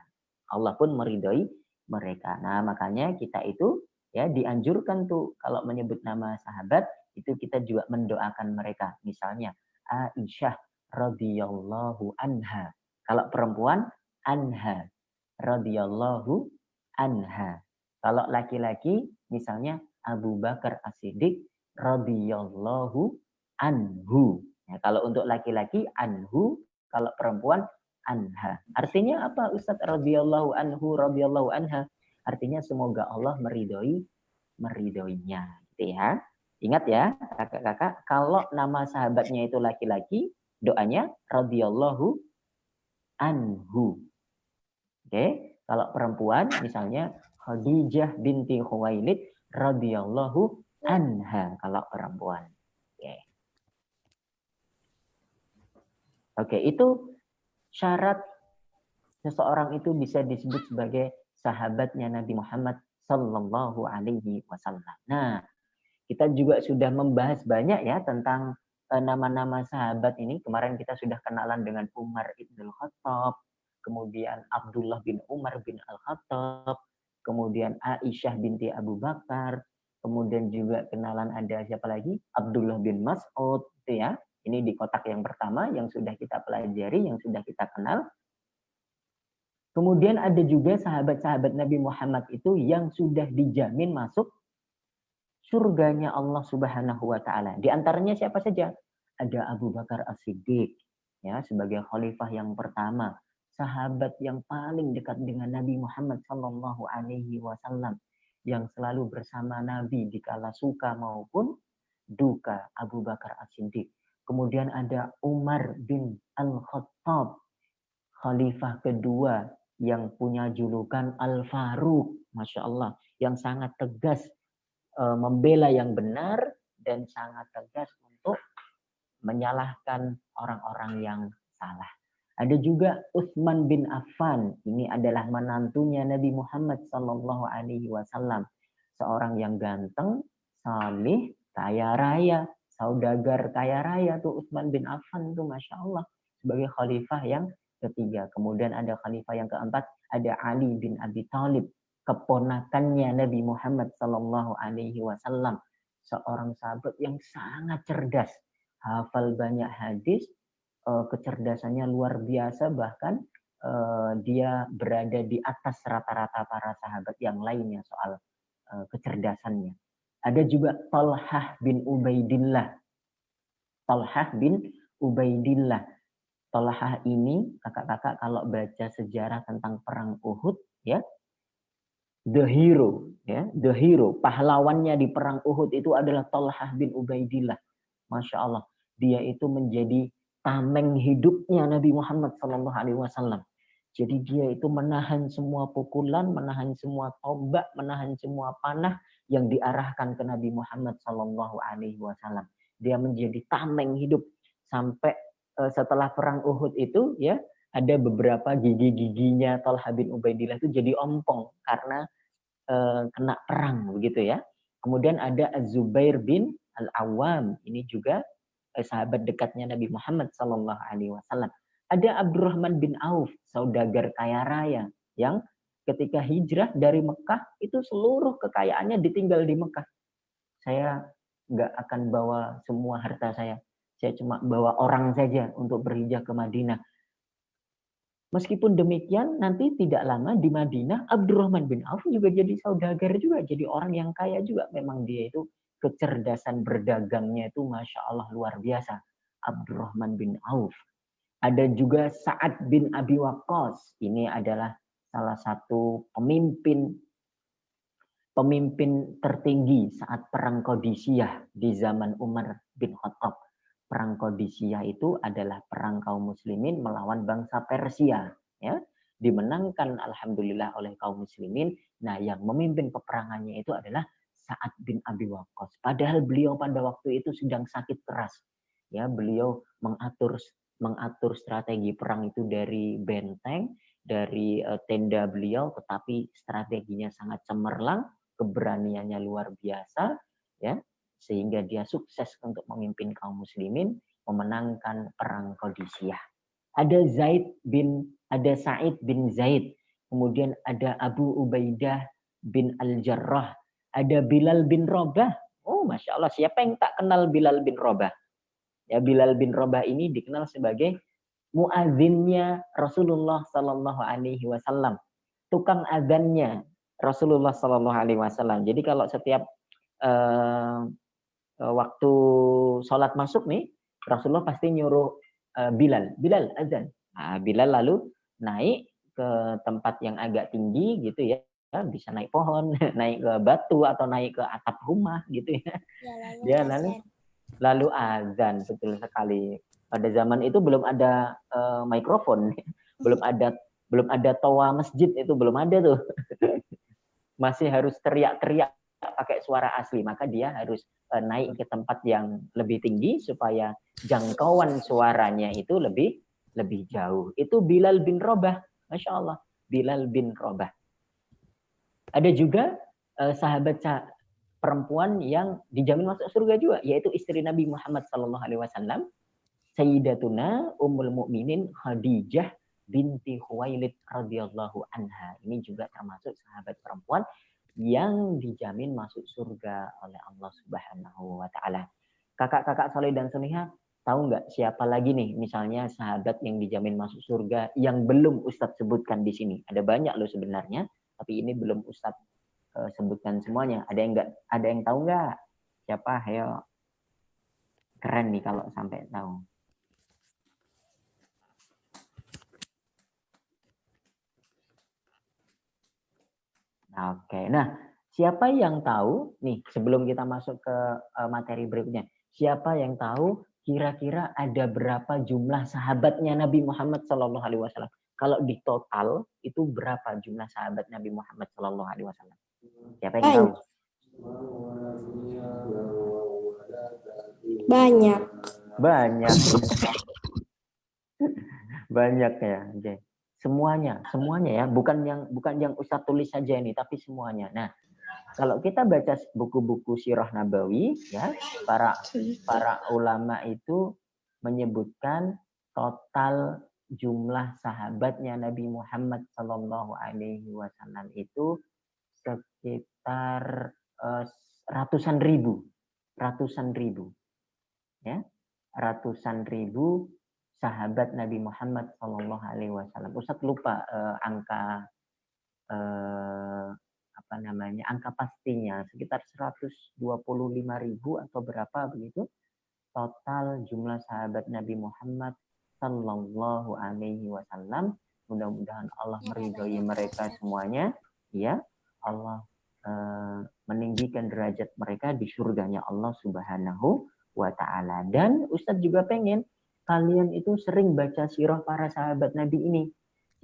Allah pun meridhoi mereka. Nah, makanya kita itu ya dianjurkan tuh kalau menyebut nama sahabat itu kita juga mendoakan mereka. Misalnya Aisyah radhiyallahu anha. Kalau perempuan anha radhiyallahu anha. Kalau laki-laki misalnya Abu Bakar As-Siddiq radhiyallahu anhu. Ya, kalau untuk laki-laki anhu, kalau perempuan anha. Artinya apa Ustaz? Radhiyallahu anhu, radhiyallahu anha. Artinya semoga Allah meridhoinya, gitu ya. Ingat ya, kakak-kakak, kalau nama sahabatnya itu laki-laki, doanya radhiyallahu anhu. Oke, kalau perempuan misalnya Khadijah binti Khuwailid radhiyallahu anha kalau perempuan. Oke. Oke, itu syarat seseorang itu bisa disebut sebagai sahabatnya Nabi Muhammad sallallahu alaihi wasallam. Nah, kita juga sudah membahas banyak ya tentang nama-nama sahabat ini. Kemarin kita sudah kenalan dengan Umar ibn al-Khattab, kemudian Abdullah bin Umar bin al-Khattab, kemudian Aisyah binti Abu Bakar, kemudian juga kenalan ada siapa lagi? Abdullah bin Mas'ud, itu ya. Ini di kotak yang pertama yang sudah kita pelajari, yang sudah kita kenal. Kemudian ada juga sahabat-sahabat Nabi Muhammad itu yang sudah dijamin masuk surganya Allah Subhanahu wa taala. Di antaranya siapa saja? Ada Abu Bakar As-Siddiq ya sebagai khalifah yang pertama, sahabat yang paling dekat dengan Nabi Muhammad sallallahu alaihi wasallam yang selalu bersama Nabi di kala suka maupun duka, Abu Bakar As-Siddiq. Kemudian ada Umar bin Al-Khattab, khalifah kedua yang punya julukan Al-Faruq, Masya Allah, yang sangat tegas membela yang benar dan sangat tegas untuk menyalahkan orang-orang yang salah. Ada juga Utsman bin Affan, ini adalah menantunya Nabi Muhammad sallallahu alaihi wasallam, seorang yang ganteng, salih, kaya raya, saudagar kaya raya tuh Utsman bin Affan tuh Masya Allah sebagai khalifah yang ketiga. Kemudian ada khalifah yang keempat, ada Ali bin Abi Thalib, keponakannya Nabi Muhammad sallallahu alaihi wasallam, seorang sahabat yang sangat cerdas, hafal banyak hadis, kecerdasannya luar biasa, bahkan dia berada di atas rata-rata para sahabat yang lainnya soal kecerdasannya. Ada juga Talhah bin Ubaidillah. Talhah bin Ubaidillah. Talhah ini kakak-kakak kalau baca sejarah tentang perang Uhud ya, the hero ya, the hero, pahlawannya di perang Uhud itu adalah Talhah bin Ubaidillah. Masya Allah, dia itu menjadi tameng hidupnya Nabi Muhammad SAW. Jadi dia itu menahan semua pukulan, menahan semua tombak, menahan semua panah yang diarahkan ke Nabi Muhammad SAW. Dia menjadi tameng hidup sampai setelah perang Uhud itu ya, ada beberapa gigi-giginya Talha bin Ubaidillah itu jadi ompong karena kena perang begitu ya. Kemudian ada Az-Zubair bin Al-Awwam, ini juga sahabat dekatnya Nabi Muhammad sallallahu alaihi wasallam. Ada Abdurrahman bin Auf, saudagar kaya raya yang ketika hijrah dari Mekah itu seluruh kekayaannya ditinggal di Mekah. Saya nggak akan bawa semua harta saya cuma bawa orang saja untuk berhijrah ke Madinah. Meskipun demikian, nanti tidak lama di Madinah, Abdurrahman bin Auf juga jadi saudagar juga, jadi orang yang kaya juga. Memang dia itu kecerdasan berdagangnya itu Masya Allah luar biasa. Abdurrahman bin Auf. Ada juga Sa'ad bin Abi Waqqas. Ini adalah salah satu pemimpin tertinggi saat perang Qadisiyah di zaman Umar bin Khattab. Perang Qadisiyah itu adalah perang kaum muslimin melawan bangsa Persia, ya. Dimenangkan alhamdulillah oleh kaum muslimin. Nah, yang memimpin peperangannya itu adalah Sa'ad bin Abi Waqqas. Padahal beliau pada waktu itu sedang sakit keras. Ya, beliau mengatur strategi perang itu dari benteng, dari tenda beliau, tetapi strateginya sangat cemerlang, keberaniannya luar biasa, ya. Sehingga dia sukses untuk memimpin kaum muslimin memenangkan perang Qadisiyah. Ada Sa'id bin Zaid, kemudian ada Abu Ubaidah bin Al-Jarrah, ada Bilal bin Rabah. Oh, Masya Allah, siapa yang tak kenal Bilal bin Rabah? Ya, Bilal bin Rabah ini dikenal sebagai muadzinnya Rasulullah Sallallahu Alaihi Wasallam, tukang azannya Rasulullah Sallallahu Alaihi Wasallam. Jadi kalau setiap waktu sholat masuk nih, Rasulullah pasti nyuruh Bilal azan. Nah, Bilal lalu naik ke tempat yang agak tinggi gitu ya, bisa naik pohon, naik ke batu atau naik ke atap rumah gitu ya. Dia lalu azan, betul sekali. Pada zaman itu belum ada mikrofon, belum Belum ada toa masjid, itu belum ada tuh. Masih harus teriak-teriak pakai suara asli, maka dia harus naik ke tempat yang lebih tinggi supaya jangkauan suaranya itu lebih jauh. Itu Bilal bin Rabah, Masya Allah, Bilal bin Rabah. Ada juga sahabat perempuan yang dijamin masuk surga juga, yaitu istri Nabi Muhammad SAW, Sayyidatuna Ummul Mukminin Khadijah binti Khuwailid radhiyallahu anha. Ini juga termasuk sahabat perempuan yang dijamin masuk surga oleh Allah Subhanahu wa taala. Kakak-kakak soleh dan solihah, tahu nggak siapa lagi nih misalnya sahabat yang dijamin masuk surga yang belum Ustadz sebutkan di sini? Ada banyak loh sebenarnya, tapi ini belum Ustadz sebutkan semuanya. Ada yang tahu nggak? Siapa? Ayo. Keren nih kalau sampai tahu. Oke, nah siapa yang tahu nih sebelum kita masuk ke materi berikutnya, siapa yang tahu kira-kira ada berapa jumlah sahabatnya Nabi Muhammad SAW? Kalau di total itu berapa jumlah sahabat Nabi Muhammad SAW? Siapa yang tahu? Banyak. Banyak. Banyak ya. Okay. Semuanya ya, bukan yang Ustadz tulis saja ini, tapi semuanya. Nah, kalau kita baca buku-buku sirah nabawi, ya, para ulama itu menyebutkan total jumlah sahabatnya Nabi Muhammad SAW itu sekitar ratusan ribu, ya, ratusan ribu sahabat Nabi Muhammad SAW. Ustadz lupa angka angka pastinya, sekitar 125.000 atau berapa begitu total jumlah sahabat Nabi Muhammad Sallallahu Alaihi Wasallam. Mudah-mudahan Allah meridhoi mereka semuanya, ya. Allah meninggikan derajat mereka di surganya Allah Subhanahu wa Ta'ala. Dan Ustadz juga pengen kalian itu sering baca sirah para sahabat Nabi ini.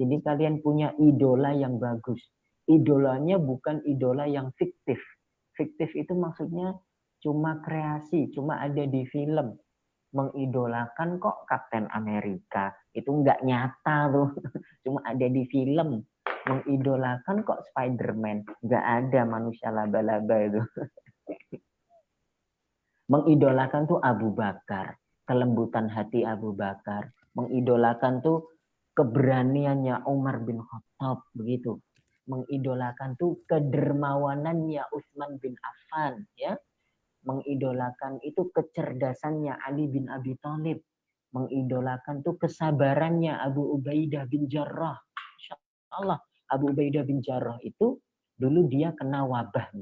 Jadi kalian punya idola yang bagus. Idolanya bukan idola yang fiktif. Fiktif itu maksudnya cuma kreasi, cuma ada di film. Mengidolakan kok Kapten Amerika. Itu nggak nyata tuh. Cuma ada di film. Mengidolakan kok Spider-Man. Nggak ada manusia laba-laba itu. Mengidolakan tuh Abu Bakar. Kelembutan hati Abu Bakar, mengidolakan tuh keberaniannya Umar bin Khattab, begitu. Mengidolakan tuh kedermawanannya Utsman bin Affan, ya. Mengidolakan itu kecerdasannya Ali bin Abi Thalib. Mengidolakan tuh kesabarannya Abu Ubaidah bin Jarrah. Insyaallah, Abu Ubaidah bin Jarrah itu dulu dia kena wabah.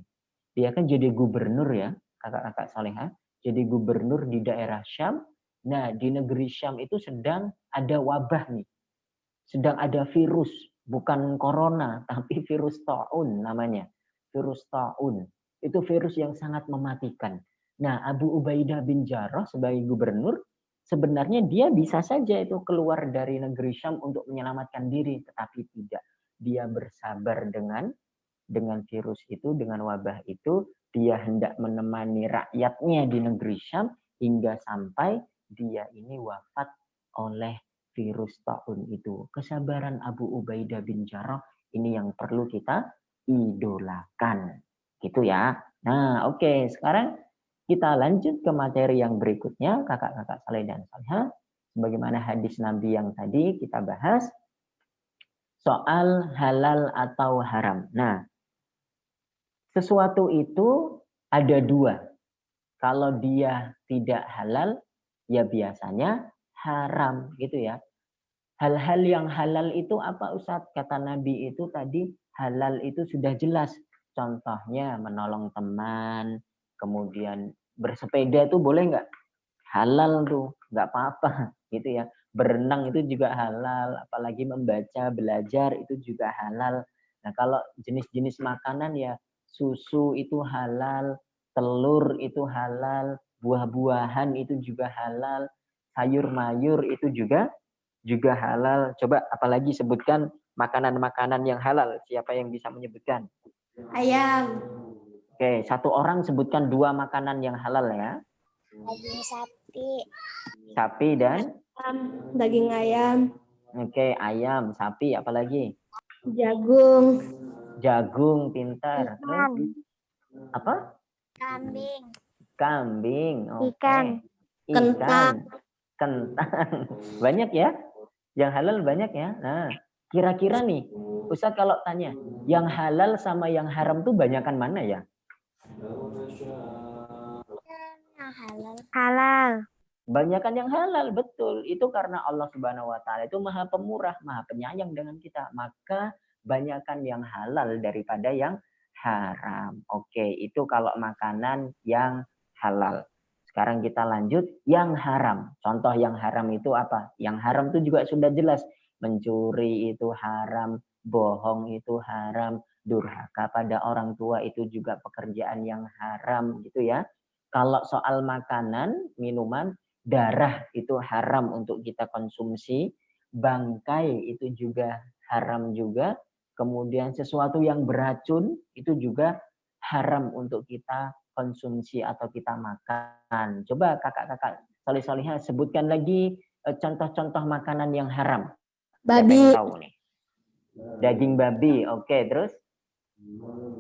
Dia kan jadi gubernur ya, kakak-kakak salehah, jadi gubernur di daerah Syam. Nah, di negeri Syam itu sedang ada wabah nih. Sedang ada virus, bukan corona, tapi virus ta'un namanya. Virus ta'un. Itu virus yang sangat mematikan. Nah, Abu Ubaidah bin Jarrah sebagai gubernur, sebenarnya dia bisa saja itu keluar dari negeri Syam untuk menyelamatkan diri, tetapi tidak. Dia bersabar dengan virus itu, dengan wabah itu. Dia hendak menemani rakyatnya di negeri Syam hingga sampai dia ini wafat oleh virus taun itu. Kesabaran Abu Ubaidah bin Jarrah ini yang perlu kita idolakan. Gitu ya. Nah, oke. Sekarang kita lanjut ke materi yang berikutnya, kakak-kakak saleh dan salihah. Sebagaimana hadis Nabi yang tadi kita bahas, soal halal atau haram. Nah, sesuatu itu ada dua. Kalau dia tidak halal, ya biasanya haram gitu ya. Hal-hal yang halal itu apa Ustadz? Kata Nabi itu tadi halal itu sudah jelas. Contohnya menolong teman, kemudian bersepeda itu boleh nggak? Halal tuh, nggak apa-apa gitu ya. Berenang itu juga halal, apalagi membaca, belajar itu juga halal. Nah kalau jenis-jenis makanan ya susu itu halal, telur itu halal, buah-buahan itu juga halal, sayur mayur itu juga halal. Coba apalagi sebutkan Makanan-makanan yang halal. Siapa yang bisa menyebutkan? Ayam. Oke, satu orang sebutkan 2 makanan yang halal ya. Daging sapi. Sapi dan? Daging ayam. Oke, ayam, sapi, apalagi? Jagung. Jagung, pintar. Terus? Apa? Kambing. Kambing. Oke. Ikan. Kentang. Kentang. Banyak ya? Yang halal banyak ya. Nah, kira-kira nih, Ustaz kalau tanya, yang halal sama yang haram tuh banyakan mana ya? Yang halal. Halal. Banyakan yang halal, betul. Itu karena Allah Subhanahu wa taala itu Maha Pemurah, Maha Penyayang dengan kita. Maka banyakan yang halal daripada yang haram. Oke, itu kalau makanan yang halal. Sekarang kita lanjut yang haram. Contoh yang haram itu apa? Yang haram itu juga sudah jelas. Mencuri itu haram, bohong itu haram, durhaka pada orang tua itu juga pekerjaan yang haram gitu ya. Kalau soal makanan, minuman, darah itu haram untuk kita konsumsi, bangkai itu juga haram juga, kemudian sesuatu yang beracun itu juga haram untuk kita konsumsi atau kita makan. Coba kakak-kakak soleh-solehah sebutkan lagi contoh-contoh makanan yang haram. Siapa yang Babi. tahu nih? Daging babi, oke, terus?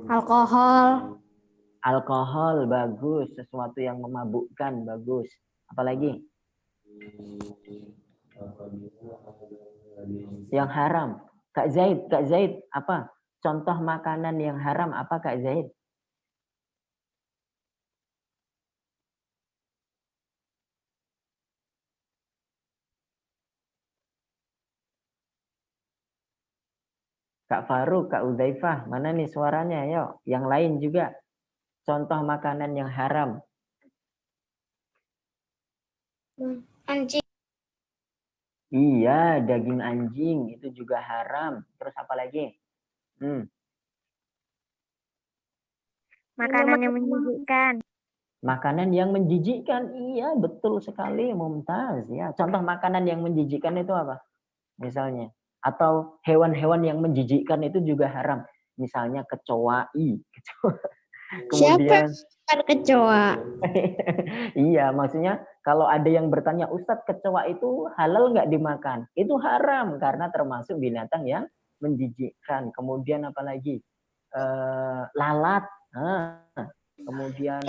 Alkohol. Alkohol, bagus. Sesuatu yang memabukkan, bagus. Apalagi? Yang haram. Kak Zaid, apa? Contoh makanan yang haram apa Kak Zaid? Kak Faruk, Kak Udzaifah, mana nih suaranya? Yuk, yang lain juga. Contoh makanan yang haram. Anjing. Iya, daging anjing itu juga haram. Terus apa lagi? Makanan yang menjijikkan. Makanan yang menjijikkan, iya betul sekali, Mumtaz. Ya, contoh makanan yang menjijikkan itu apa? Misalnya, atau hewan-hewan yang menjijikkan itu juga haram. Misalnya kecoa. Kemudian Siapa kecoa? iya, maksudnya kalau ada yang bertanya, Ustadz kecoa itu halal nggak dimakan? Itu haram karena termasuk binatang yang menjijikkan. Kemudian apalagi lalat, kemudian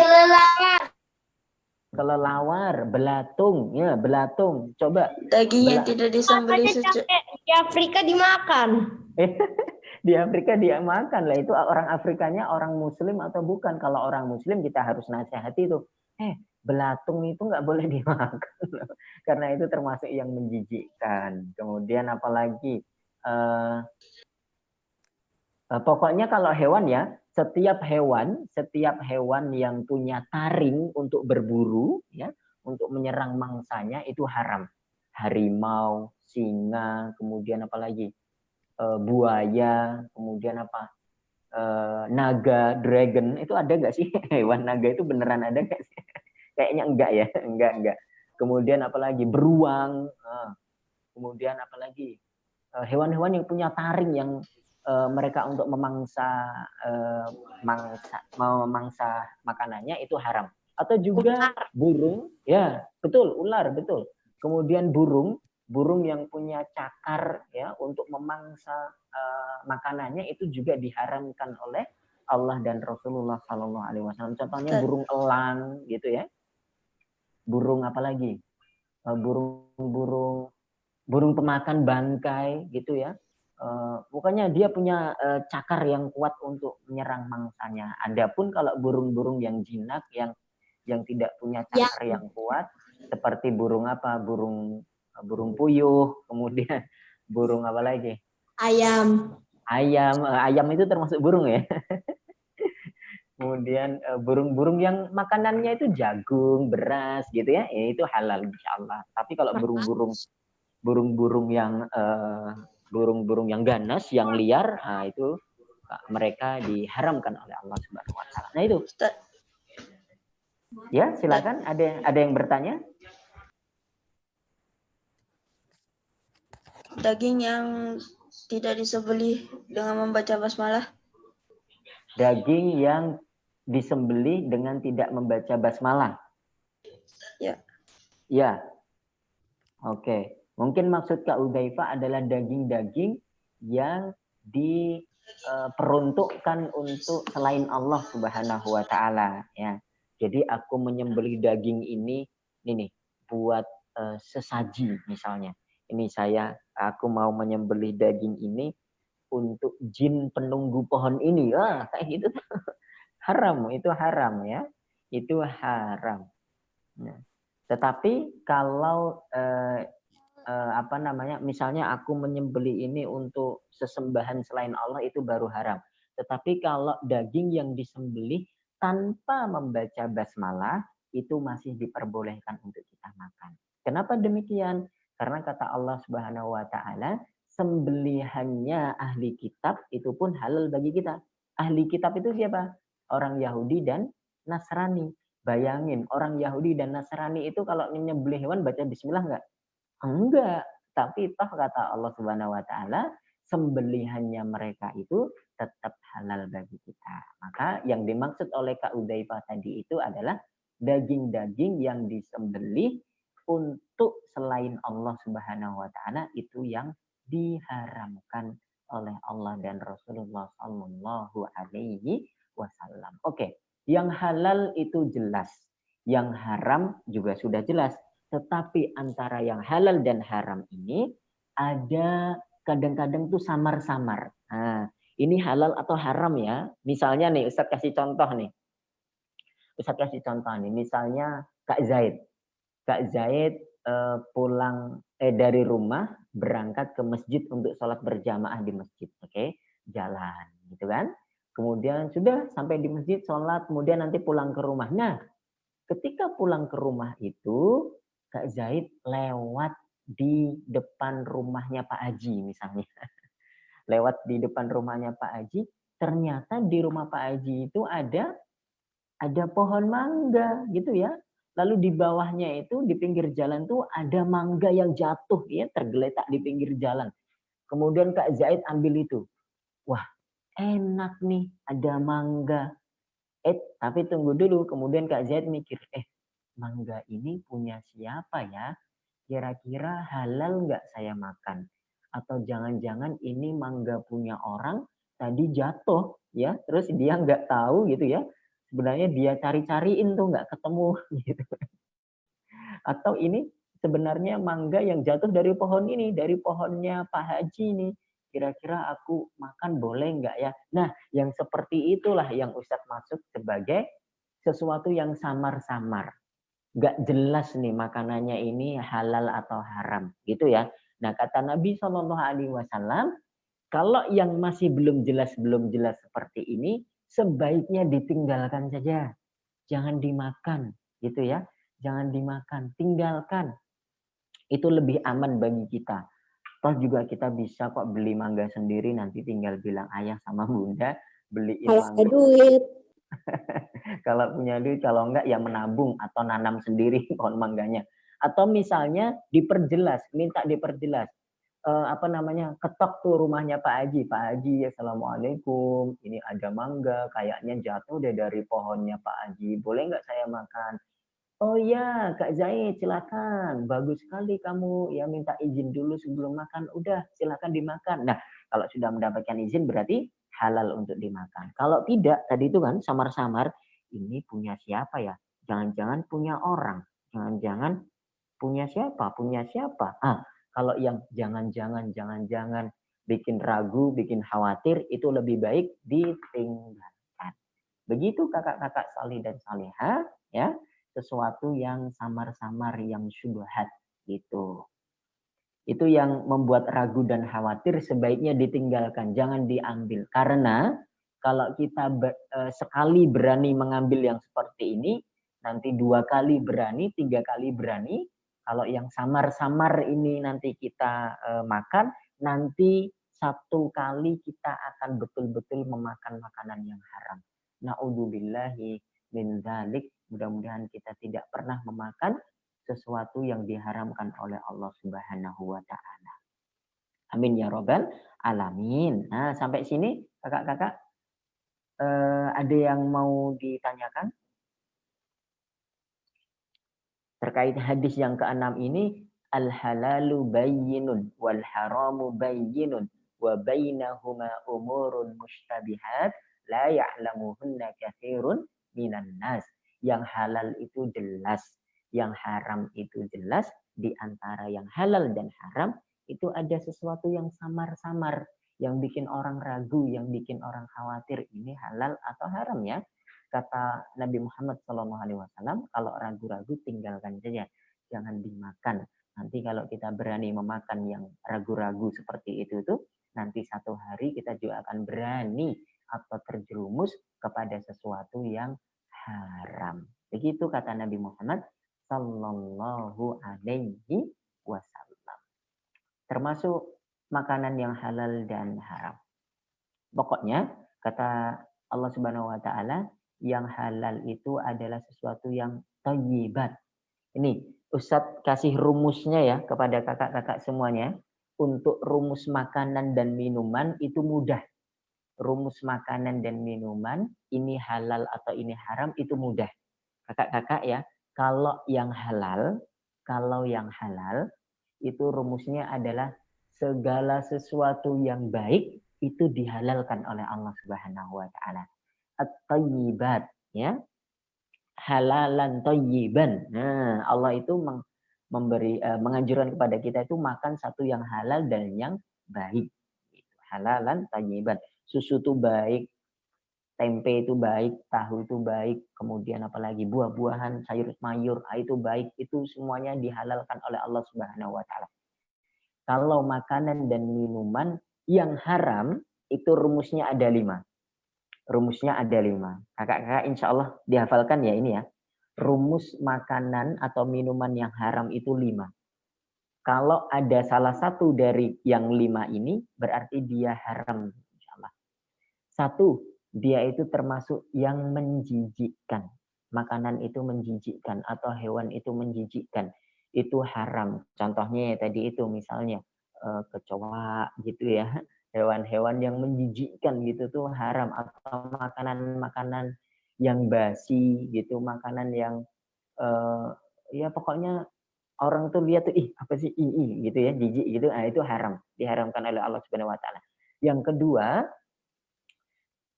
kelelawar, belatung, ya belatung. Coba Dagingnya tidak disembelih Di Afrika dimakan. di Afrika dia makan lah, itu orang Afrikanya orang Muslim atau bukan? Kalau orang Muslim kita harus nasihati itu, belatung itu nggak boleh dimakan karena itu termasuk yang menjijikkan. Kemudian apalagi pokoknya kalau hewan ya, setiap hewan yang punya taring untuk berburu ya, untuk menyerang mangsanya itu haram. Harimau, singa, kemudian apalagi buaya, kemudian apa? Naga, dragon, itu ada nggak sih? Hewan naga itu beneran ada nggak sih? Kayaknya enggak ya, enggak. Kemudian apalagi beruang, kemudian apalagi hewan-hewan yang punya taring yang mereka untuk memangsa makanannya itu haram. Atau juga burung, ya betul, ular betul. Kemudian burung yang punya cakar ya untuk memangsa makanannya itu juga diharamkan oleh Allah dan Rasulullah Shallallahu Alaihi Wasallam. Contohnya burung elang gitu ya. Burung apa lagi? Burung pemakan bangkai gitu ya. Pokoknya dia punya cakar yang kuat untuk menyerang mangsanya. Adapun kalau burung-burung yang jinak yang tidak punya cakar yang kuat seperti burung apa? Burung puyuh, kemudian burung apa lagi? Ayam. Ayam itu termasuk burung ya. Kemudian burung-burung yang makanannya itu jagung, beras gitu ya, itu halal insyaallah. Tapi kalau burung-burung yang ganas, yang liar, itu mereka diharamkan oleh Allah Subhanahu wa taala. Nah itu. Ya, silakan ada yang bertanya? Daging yang tidak disembelih dengan membaca basmalah. Daging yang disembelih dengan tidak membaca basmalah. Ya. Ya. Oke. Mungkin maksud Kak Udaifa adalah daging-daging yang diperuntukkan untuk selain Allah Subhanahu wa taala ya. Jadi aku menyembelih daging ini buat sesaji misalnya. Aku mau menyembelih daging ini untuk jin penunggu pohon ini. Kayak gitu. Haram, itu haram ya. Itu haram. Nah, tetapi kalau misalnya aku menyembelih ini untuk sesembahan selain Allah itu baru haram. Tetapi kalau daging yang disembelih tanpa membaca basmalah itu masih diperbolehkan untuk kita makan. Kenapa demikian? Karena kata Allah Subhanahu wa taala, sembelihannya ahli kitab itu pun halal bagi kita. Ahli kitab itu siapa? Orang Yahudi dan Nasrani. Bayangin, orang Yahudi dan Nasrani itu kalau menyembelih hewan baca bismillah enggak? Enggak, tapi toh kata Allah Subhanahu wa taala, sembelihannya mereka itu tetap halal bagi kita. Maka yang dimaksud oleh Kak Udaifa tadi itu adalah daging-daging yang disembelih untuk selain Allah Subhanahu wa taala itu yang diharamkan oleh Allah dan Rasulullah sallallahu alaihi wasallam. Oke, yang halal itu jelas, yang haram juga sudah jelas. Tetapi antara yang halal dan haram ini ada kadang-kadang tuh samar-samar. Nah, ini halal atau haram ya. Misalnya nih, Ustadz kasih contoh nih. Misalnya Kak Zaid. Kak Zaid pulang dari rumah berangkat ke masjid untuk sholat berjamaah di masjid. Oke, jalan gitu kan. Kemudian sudah sampai di masjid sholat, kemudian nanti pulang ke rumah. Nah, ketika pulang ke rumah itu Kak Zaid lewat di depan rumahnya Pak Haji misalnya. Lewat di depan rumahnya Pak Haji, ternyata di rumah Pak Haji itu ada pohon mangga gitu ya. Lalu di bawahnya itu di pinggir jalan tuh ada mangga yang jatuh ya, tergeletak di pinggir jalan. Kemudian Kak Zaid ambil itu. Wah, enak nih ada mangga. Tapi tunggu dulu. Kemudian Kak Zaid mikir, mangga ini punya siapa ya? Kira-kira halal nggak saya makan? Atau jangan-jangan ini mangga punya orang tadi jatuh ya, terus dia nggak tahu gitu ya. Sebenarnya dia cari-cariin tuh nggak ketemu gitu. Atau ini sebenarnya mangga yang jatuh dari pohon ini, dari pohonnya Pak Haji ini. Kira-kira aku makan boleh nggak ya? Nah, yang seperti itulah yang Ustadz maksud sebagai sesuatu yang samar-samar. Nggak jelas nih makanannya ini halal atau haram, gitu ya. Nah, kata Nabi SAW, kalau yang masih belum jelas seperti ini, sebaiknya ditinggalkan saja. Jangan dimakan, gitu ya. Jangan dimakan, tinggalkan. Itu lebih aman bagi kita. Toh juga kita bisa kok beli mangga sendiri, nanti tinggal bilang ayah sama bunda, beliin mangga. Duit. Kalau punya duit, kalau enggak ya menabung atau nanam sendiri pohon mangganya. Atau misalnya diperjelas, minta diperjelas. Ketok tuh rumahnya Pak Haji. Pak Haji, assalamualaikum. Ini ada mangga, kayaknya jatuh deh dari pohonnya Pak Haji. Boleh nggak saya makan? Oh ya, Kak Zaid, silakan. Bagus sekali kamu ya minta izin dulu sebelum makan. Udah, silakan dimakan. Nah, kalau sudah mendapatkan izin berarti halal untuk dimakan. Kalau tidak, tadi itu kan samar-samar, ini punya siapa ya? Jangan-jangan punya orang. Jangan-jangan punya siapa? Punya siapa? Kalau yang jangan-jangan bikin ragu, bikin khawatir, itu lebih baik ditinggalkan. Begitu kakak-kakak salih dan salihah, ya, sesuatu yang samar-samar, yang syubhat gitu. Itu yang membuat ragu dan khawatir sebaiknya ditinggalkan, jangan diambil. Karena kalau kita sekali berani mengambil yang seperti ini, nanti 2 kali berani, 3 kali berani. Kalau yang samar-samar ini nanti kita makan, nanti 1 kali kita akan betul-betul memakan makanan yang haram. Na'udzubillahi min dzalik. Mudah-mudahan kita tidak pernah memakan sesuatu yang diharamkan oleh Allah Subhanahu wa taala. Amin ya robbal alamin. Nah, sampai sini kakak-kakak ada yang mau ditanyakan? Terkait hadis yang ke-6 ini, al-halalu bayyinun wal haramu bayyinun wa bainahuma umurun mushtabihat la ya'lamuhunna katsirun minan nas. Yang halal itu jelas, yang haram itu jelas. Di antara yang halal dan haram itu ada sesuatu yang samar-samar, yang bikin orang ragu, yang bikin orang khawatir ini halal atau haram ya. Kata Nabi Muhammad SAW, kalau ragu-ragu tinggalkan saja, jangan dimakan. Nanti kalau kita berani memakan yang ragu-ragu seperti itu tuh, nanti satu hari kita juga akan berani atau terjerumus kepada sesuatu yang haram. Begitu kata Nabi Muhammad Sallallahu Alaihi Wasallam. Termasuk makanan yang halal dan haram. Pokoknya kata Allah Subhanahu Wa Taala, yang halal itu adalah sesuatu yang thayyibat. Ini Ustadz kasih rumusnya ya kepada kakak-kakak semuanya. Untuk rumus makanan dan minuman itu mudah. Rumus makanan dan minuman ini halal atau ini haram itu mudah. Kakak-kakak ya, kalau yang halal itu rumusnya adalah segala sesuatu yang baik itu dihalalkan oleh Allah Subhanahu Wa Taala. At-tayyibat ya, halalan thayyiban. Nah, Allah itu memberi menganjurkan kepada kita itu makan satu yang halal dan yang baik. Halalan thayyiban. Susu itu baik, tempe itu baik, tahu itu baik, kemudian apalagi buah-buahan, sayur-mayur itu baik, itu semuanya dihalalkan oleh Allah Subhanahu Wa Taala. Kalau makanan dan minuman yang haram itu rumusnya ada 5. Rumusnya ada 5. Kakak-kakak insya Allah dihafalkan ya ini ya. Rumus makanan atau minuman yang haram itu 5. Kalau ada salah satu dari yang 5 ini, berarti dia haram. Insya Allah. 1, dia itu termasuk yang menjijikkan. Makanan itu menjijikkan atau hewan itu menjijikkan. Itu haram. Contohnya ya tadi itu misalnya kecoa gitu ya. Hewan-hewan yang menjijikkan gitu tuh haram, atau makanan-makanan yang basi gitu, makanan yang ya pokoknya orang tuh lihat tuh apa sih gitu ya, jijik gitu, nah itu haram, diharamkan oleh Allah Subhanahu Wa Taala. Yang kedua,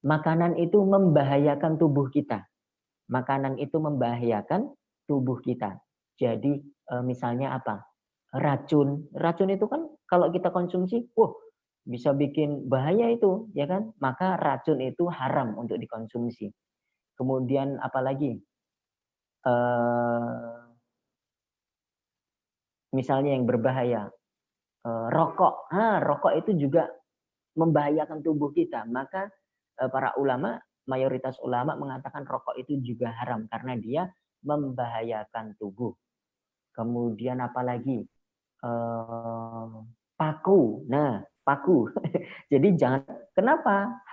makanan itu membahayakan tubuh kita. Makanan itu membahayakan tubuh kita. Jadi misalnya apa? Racun itu kan kalau kita konsumsi, bisa bikin bahaya itu, ya kan? Maka racun itu haram untuk dikonsumsi. Kemudian apalagi? Misalnya yang berbahaya, rokok. Rokok itu juga membahayakan tubuh kita. Maka para ulama, mayoritas ulama mengatakan rokok itu juga haram karena dia membahayakan tubuh. Kemudian apalagi? Paku. Nah, paku. Jadi jangan, kenapa?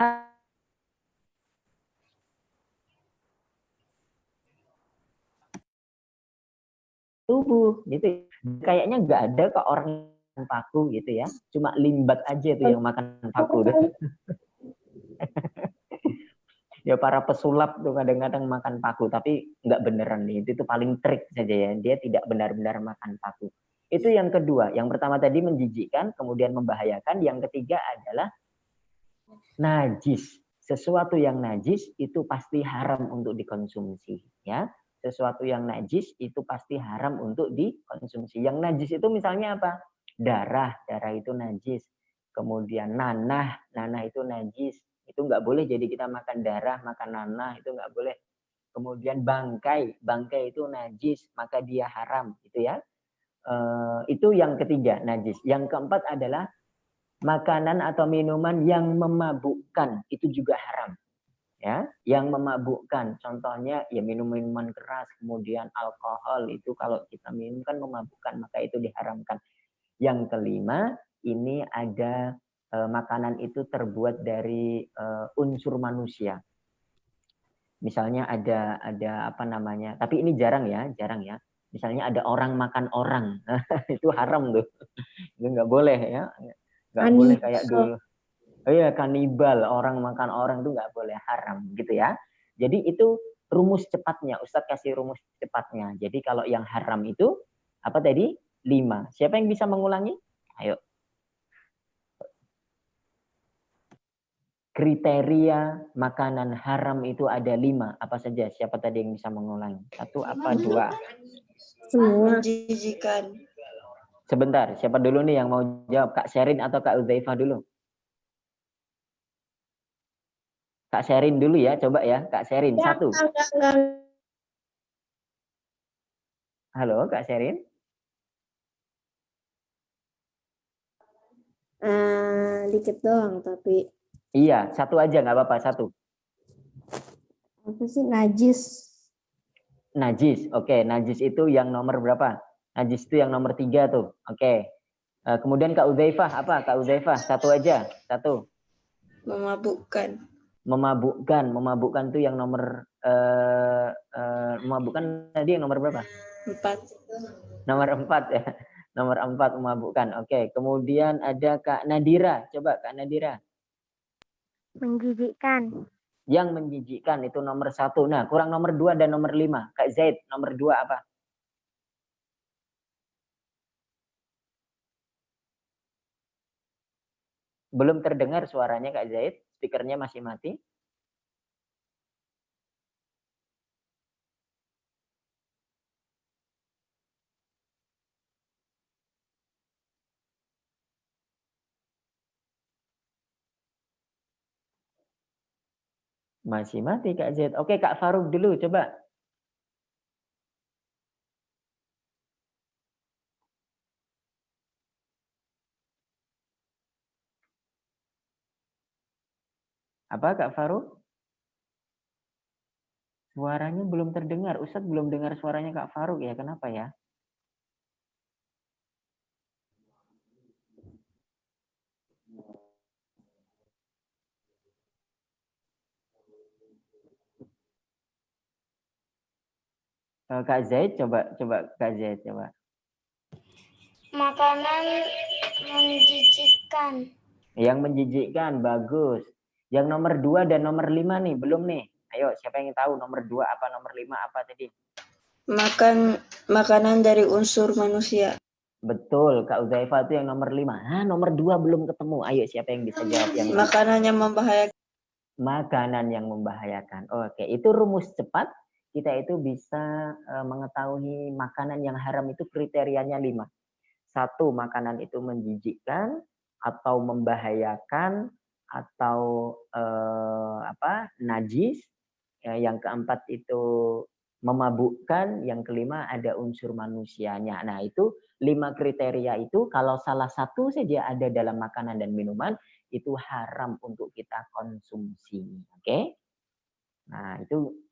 Tubuh gitu. Kayaknya nggak ada kok orang paku gitu ya. Cuma limbat aja tuh yang makan paku. Ya para pesulap tuh kadang-kadang makan paku, tapi nggak beneran nih. Itu paling trik saja ya. Dia tidak benar-benar makan paku. Itu yang kedua. Yang pertama tadi menjijikkan, kemudian membahayakan. Yang ketiga adalah najis. Sesuatu yang najis itu pasti haram untuk dikonsumsi. Ya, sesuatu yang najis itu pasti haram untuk dikonsumsi. Yang najis itu misalnya apa? Darah itu najis. Kemudian nanah itu najis. Itu nggak boleh, jadi kita makan darah, makan nanah, itu nggak boleh. Kemudian bangkai itu najis, maka dia haram, gitu ya. Itu yang ketiga, najis. Yang keempat adalah makanan atau minuman yang memabukkan, itu juga haram. Ya, yang memabukkan, contohnya ya minuman keras, kemudian alkohol, itu kalau kita minum kan memabukkan, maka itu diharamkan. Yang kelima, ini ada makanan itu terbuat dari unsur manusia. Misalnya ada apa namanya, tapi ini jarang ya. Misalnya ada orang makan orang, itu haram tuh, itu nggak boleh ya. Nggak boleh kayak dulu. Oh iya, kanibal, orang makan orang itu nggak boleh, haram gitu ya. Jadi itu rumus cepatnya, Ustadz kasih rumus cepatnya. Jadi kalau yang haram itu apa tadi? 5. Siapa yang bisa mengulangi? Ayo. Kriteria makanan haram itu ada 5. Apa saja? Siapa tadi yang bisa mengulangi? 1 apa 2? Semua. Menjijikan. Sebentar, siapa dulu nih yang mau jawab? Kak Sherin atau Kak Uzaifah dulu? Kak Sherin dulu ya, coba ya. Kak Sherin, 1. Halo, Kak Sherin. Dikit doang, tapi Iya, 1 aja, nggak apa-apa, 1. apa sih najis? Najis, oke. Najis itu yang nomor berapa? Najis itu yang nomor 3 tuh, oke. Kemudian Kak Uzaifah, apa? Kak Uzaifah, 1 aja, 1. Memabukkan. Memabukkan tuh yang nomor memabukkan tadi yang nomor berapa? 4. Nomor 4 ya. Nomor 4 memabukkan. Oke, kemudian ada Kak Nadira. Coba Kak Nadira. Menjijikkan. Yang menjijikkan itu nomor 1. Nah, kurang nomor 2 dan nomor 5. Kak Zaid, nomor 2 apa? Belum terdengar suaranya Kak Zaid. Speakernya masih mati. Masih mati Kak Zaid. Oke, Kak Faruk dulu coba. Apa Kak Faruk? Suaranya belum terdengar. Ustadz belum dengar suaranya Kak Faruk ya. Kenapa ya? Kak Zaid coba Kak Zaid coba. Makanan menjijikkan. Yang menjijikkan, bagus. Yang nomor 2 dan nomor 5 nih, belum nih. Ayo, siapa yang tahu nomor 2 apa, nomor 5 apa tadi? Makanan dari unsur manusia. Betul, Kak Uzaifah itu yang nomor 5. Ah, nomor 2 belum ketemu. Ayo, siapa yang bisa jawab yang ini? Makanan yang membahayakan. Makanan yang membahayakan. Oke, itu rumus cepat. Kita itu bisa mengetahui makanan yang haram itu kriterianya 5. 1, makanan itu menjijikkan atau membahayakan atau najis. Yang keempat itu memabukkan, yang kelima ada unsur manusianya. Nah, itu 5 kriteria itu kalau salah satu saja ada dalam makanan dan minuman itu haram untuk kita konsumsi. Oke? Nah, itu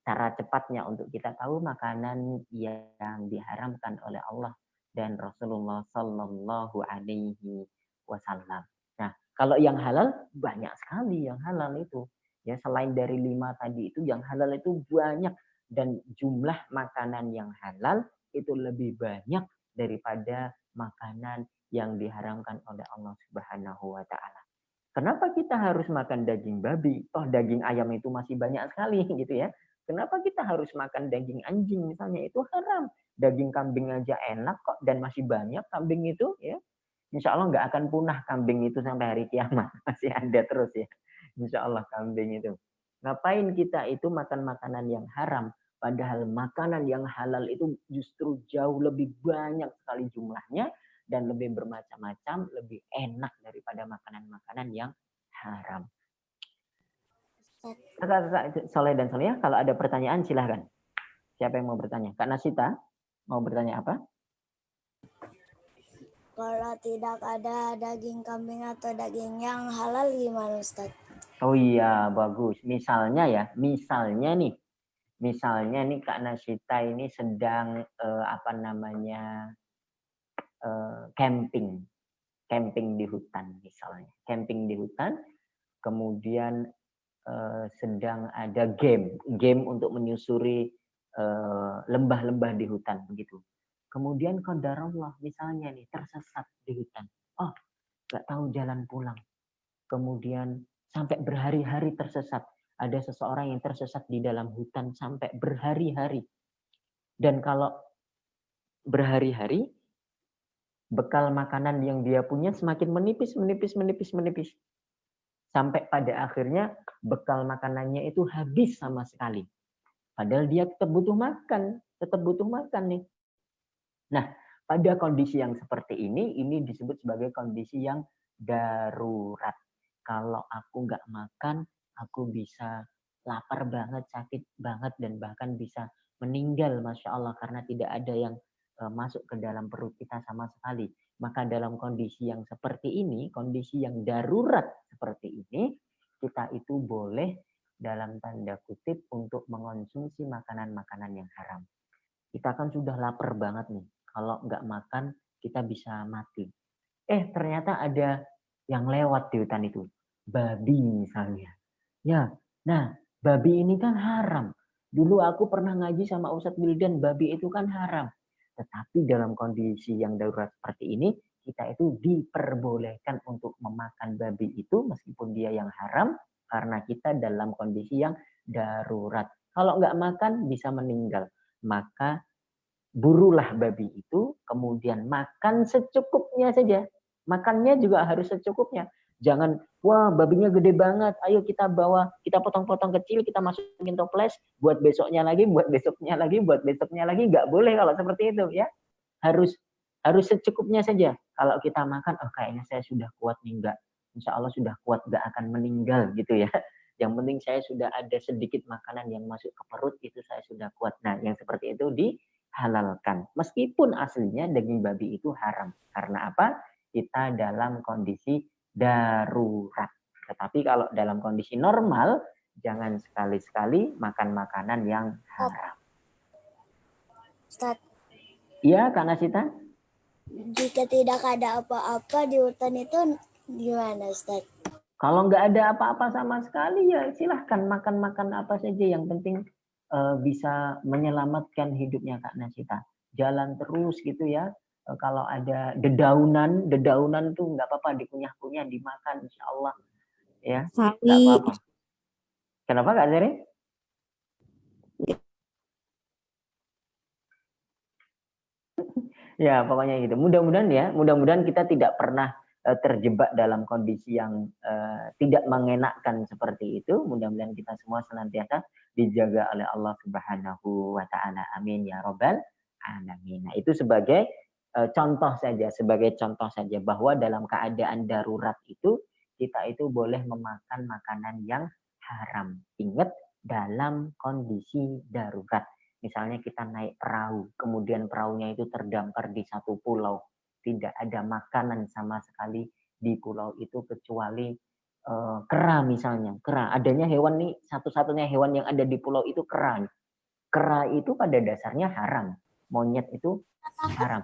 cara cepatnya untuk kita tahu makanan yang diharamkan oleh Allah dan Rasulullah Sallallahu Alaihi Wasallam. Nah, kalau yang halal banyak sekali yang halal itu. Ya, selain dari 5 tadi itu yang halal itu banyak dan jumlah makanan yang halal itu lebih banyak daripada makanan yang diharamkan oleh Allah Subhanahu wa taala. Kenapa kita harus makan daging babi? Toh daging ayam itu masih banyak sekali gitu ya. Kenapa kita harus makan daging anjing misalnya? Itu haram. Daging kambing aja enak kok dan masih banyak kambing itu ya. Insya Allah nggak akan punah kambing itu sampai hari kiamat. Masih ada terus ya. Insya Allah kambing itu. Ngapain kita itu makan makanan yang haram? Padahal makanan yang halal itu justru jauh lebih banyak sekali jumlahnya dan lebih bermacam-macam, lebih enak daripada makanan-makanan yang haram. Kakak Soleh dan Soleh, kalau ada pertanyaan silahkan. Siapa yang mau bertanya? Kak Nasita, mau bertanya apa? Kalau tidak ada daging kambing atau daging yang halal gimana Ustaz? Oh iya, bagus. Misalnya nih Kak Nasita ini sedang camping di hutan misalnya. Camping di hutan, kemudian sedang ada game untuk menyusuri lembah-lembah di hutan begitu. Kemudian qadarullah misalnya nih tersesat di hutan. Oh, nggak tahu jalan pulang. Kemudian sampai berhari-hari tersesat. Ada seseorang yang tersesat di dalam hutan sampai berhari-hari. Dan kalau berhari-hari, bekal makanan yang dia punya semakin menipis. Sampai pada akhirnya bekal makanannya itu habis sama sekali. Padahal dia tetap butuh makan nih. Nah, pada kondisi yang seperti ini disebut sebagai kondisi yang darurat. Kalau aku nggak makan, aku bisa lapar banget, sakit banget, dan bahkan bisa meninggal, Masya Allah, karena tidak ada yang masuk ke dalam perut kita sama sekali. Maka dalam kondisi yang seperti ini, kondisi yang darurat seperti ini, kita itu boleh dalam tanda kutip untuk mengonsumsi makanan-makanan yang haram. Kita kan sudah lapar banget nih. Kalau nggak makan, kita bisa mati. Ternyata ada yang lewat di hutan itu. Babi misalnya. Ya, nah babi ini kan haram. Dulu aku pernah ngaji sama Ustadz Wildan, babi itu kan haram. Tetapi dalam kondisi yang darurat seperti ini, kita itu diperbolehkan untuk memakan babi itu meskipun dia yang haram, karena kita dalam kondisi yang darurat. Kalau nggak makan bisa meninggal. Maka burulah babi itu, kemudian makan secukupnya saja. Makannya juga harus secukupnya. Jangan, wah babinya gede banget, ayo kita bawa, kita potong-potong kecil, kita masukin toples, buat besoknya lagi, buat besoknya lagi, buat besoknya lagi. Nggak boleh kalau seperti itu ya. Harus secukupnya saja. Kalau kita makan, kayaknya saya sudah kuat nih, enggak. Insya Allah sudah kuat, nggak akan meninggal gitu ya. Yang penting saya sudah ada sedikit makanan yang masuk ke perut, itu saya sudah kuat. Nah, yang seperti itu dihalalkan. Meskipun aslinya daging babi itu haram. Karena apa? Kita dalam kondisi darurat. Tetapi kalau dalam kondisi normal, jangan sekali-sekali makan makanan yang haram. Ustaz, Iya, Kak Nasita? jika tidak ada apa-apa di hutan itu gimana, Ustaz? Kalau nggak ada apa-apa sama sekali, ya silahkan makan-makan apa saja. Yang penting bisa menyelamatkan hidupnya Kak Nasita. Jalan terus gitu ya. Kalau ada dedaunan tuh nggak apa-apa, dikunyah-kunyah, dimakan, insya Allah. Ya, nggak apa-apa. Kenapa Kak Zeri? Ya, pokoknya gitu. Mudah-mudahan kita tidak pernah terjebak dalam kondisi yang tidak mengenakkan seperti itu. Mudah-mudahan kita semua senantiasa dijaga oleh Allah Subhanahu wa taala. Amin ya rabbal alamin. Nah, itu sebagai contoh saja bahwa dalam keadaan darurat itu kita itu boleh memakan makanan yang haram. Ingat, dalam kondisi darurat. Misalnya kita naik perahu, kemudian perahunya itu terdampar di satu pulau. Tidak ada makanan sama sekali di pulau itu kecuali kera misalnya. Kera, adanya hewan nih, satu-satunya hewan yang ada di pulau itu kera. Kera itu pada dasarnya haram. Monyet itu haram.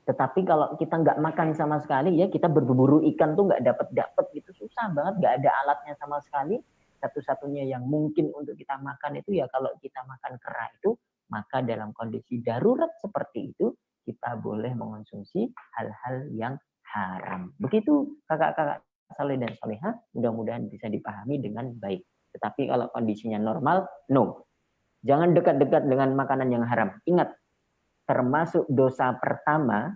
Tetapi kalau kita nggak makan sama sekali, ya kita berburu ikan tuh nggak dapat gitu, susah banget, nggak ada alatnya sama sekali. Satu-satunya yang mungkin untuk kita makan itu ya kalau kita makan kera itu, maka dalam kondisi darurat seperti itu kita boleh mengonsumsi hal-hal yang haram. Begitu kakak-kakak saleh dan salehah, mudah-mudahan bisa dipahami dengan baik. Tetapi kalau kondisinya normal, no. Jangan dekat-dekat dengan makanan yang haram. Ingat, termasuk dosa pertama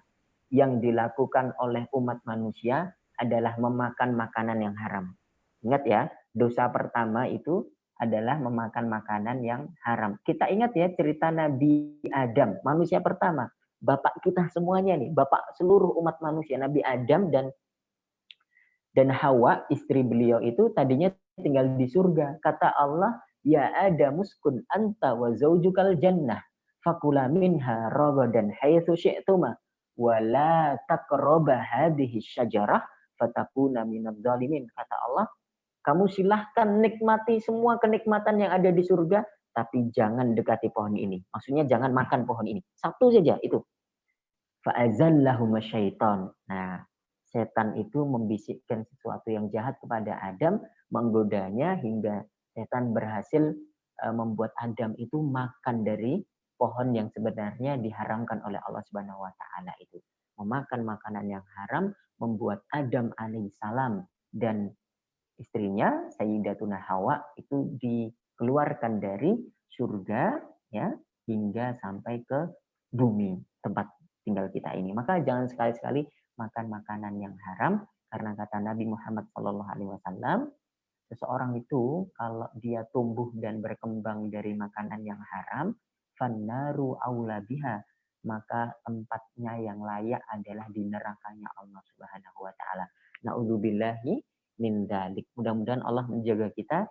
yang dilakukan oleh umat manusia adalah memakan makanan yang haram. Ingat ya, dosa pertama itu adalah memakan makanan yang haram. Kita ingat ya cerita Nabi Adam, manusia pertama. Bapak kita semuanya nih, bapak seluruh umat manusia, Nabi Adam dan Hawa, istri beliau itu tadinya tinggal di surga. Kata Allah, ya Adam uskun anta wa zaujukal jannah. Fakula minha ragadan haitsu syi'tuma wa la taqraba hadhihi syajarah fatakuna minadh dhalimin. Kata Allah, kamu silahkan nikmati semua kenikmatan yang ada di surga, tapi jangan dekati pohon ini. Maksudnya jangan makan pohon ini. Satu saja itu. Fa'azallahum syaitan. Nah, setan itu membisikkan sesuatu yang jahat kepada Adam, menggodanya hingga setan berhasil membuat Adam itu makan dari pohon yang sebenarnya diharamkan oleh Allah Subhanahu wa taala itu. Memakan makanan yang haram membuat Adam alaihissalam dan istrinya Sayyidatuna Hawa itu dikeluarkan dari surga ya hingga sampai ke bumi tempat tinggal kita ini. Maka jangan sekali-sekali makan makanan yang haram karena kata Nabi Muhammad SAW, seseorang itu kalau dia tumbuh dan berkembang dari makanan yang haram, fannaru aula biha, maka tempatnya yang layak adalah di nerakanya Allah Subhanahu wa taala. Na'udzubillahi min dzalik. Mudah-mudahan Allah menjaga kita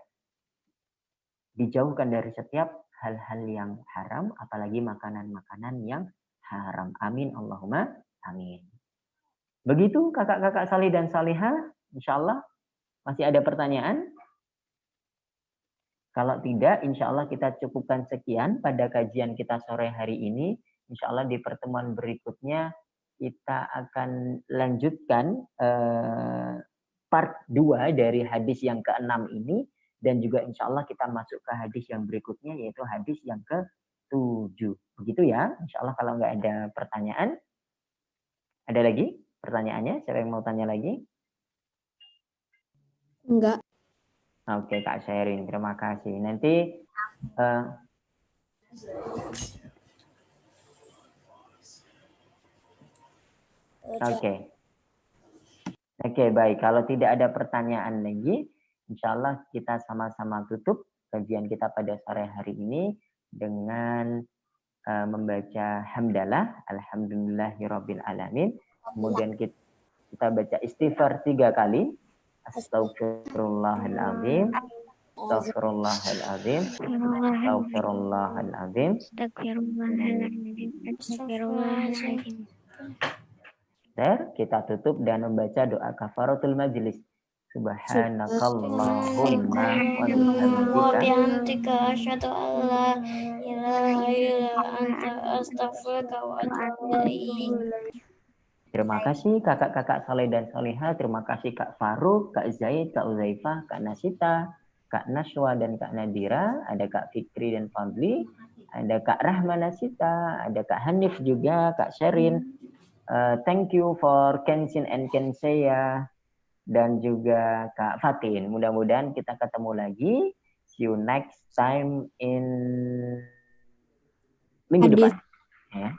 dijauhkan dari setiap hal-hal yang haram, apalagi makanan-makanan yang haram. Amin Allahumma amin. Begitu kakak-kakak salih dan salihah, insyaallah. Masih ada pertanyaan? Kalau tidak, insya Allah kita cukupkan sekian pada kajian kita sore hari ini. Insya Allah di pertemuan berikutnya kita akan lanjutkan part 2 dari hadis yang ke-6 ini. Dan juga insya Allah kita masuk ke hadis yang berikutnya, yaitu hadis yang ke-7. Begitu ya, insya Allah kalau nggak ada pertanyaan. Ada lagi pertanyaannya? Siapa yang mau tanya lagi? Enggak. Oke, Kak Sherin, terima kasih. Nanti Oke, baik. Kalau tidak ada pertanyaan lagi, insya Allah kita sama-sama tutup kajian kita pada sore hari ini dengan membaca hamdalah, alhamdulillahirabbil alamin. Kemudian kita baca istighfar 3 kali. Astaghfirullahaladzim, astaghfirullahaladzim, astaghfirullahaladzim, Astagfirullahaladzim. Kita tutup dan membaca doa kafaratul majlis. Subhanakallahumma wa bihamdika asyhadu an la ilaha illa anta astaghfiruka wa atubu ilaik. Terima kasih kakak-kakak saleh dan salihah. Terima kasih Kak Faruk, Kak Zaid, Kak Uzaifah, Kak Nasita, Kak Nashwa dan Kak Nadira. Ada Kak Fikri dan Fadli. Ada Kak Rahma Nasita. Ada Kak Hanif juga, Kak Sherin. Thank you for Kensin and Kensea. Dan juga Kak Fatin. Mudah-mudahan kita ketemu lagi. See you next time in minggu depan. Ya.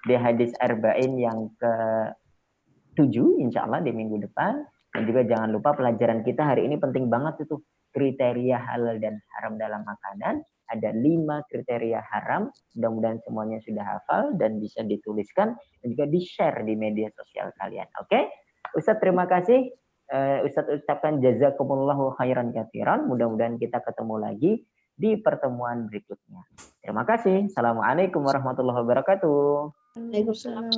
Di hadis arba'in yang ke-7 insya Allah di minggu depan. Dan juga jangan lupa pelajaran kita hari ini penting banget itu kriteria halal dan haram dalam makanan. Ada 5 kriteria haram. Mudah-mudahan semuanya sudah hafal dan bisa dituliskan dan juga di-share di media sosial kalian. Oke? Ustadz terima kasih. Ustadz ucapkan jazakumullahu khairan katsiran. Mudah-mudahan kita ketemu lagi di pertemuan berikutnya. Terima kasih. Assalamualaikum warahmatullahi wabarakatuh. Waalaikumsalam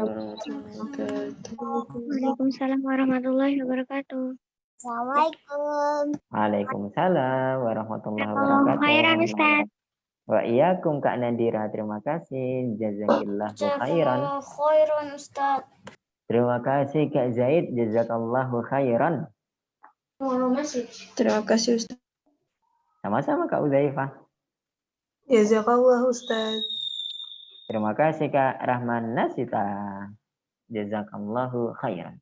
warahmatullahi wabarakatuh. Assalamualaikum. Waalaikumsalam warahmatullahi wabarakatuh. Khairan Ustaz. Wa iyyakum Kak Nadira. Terima kasih. Jazakillahu khairan. Khairan Ustaz. Terima kasih Kak Zaid. Jazakallahu khairan. Terima kasih Ustaz. Sama-sama Kak Uzaifah. Jazakallah Ustaz. Terima kasih Kak Rahman Nasita. Jazakallahu khairan.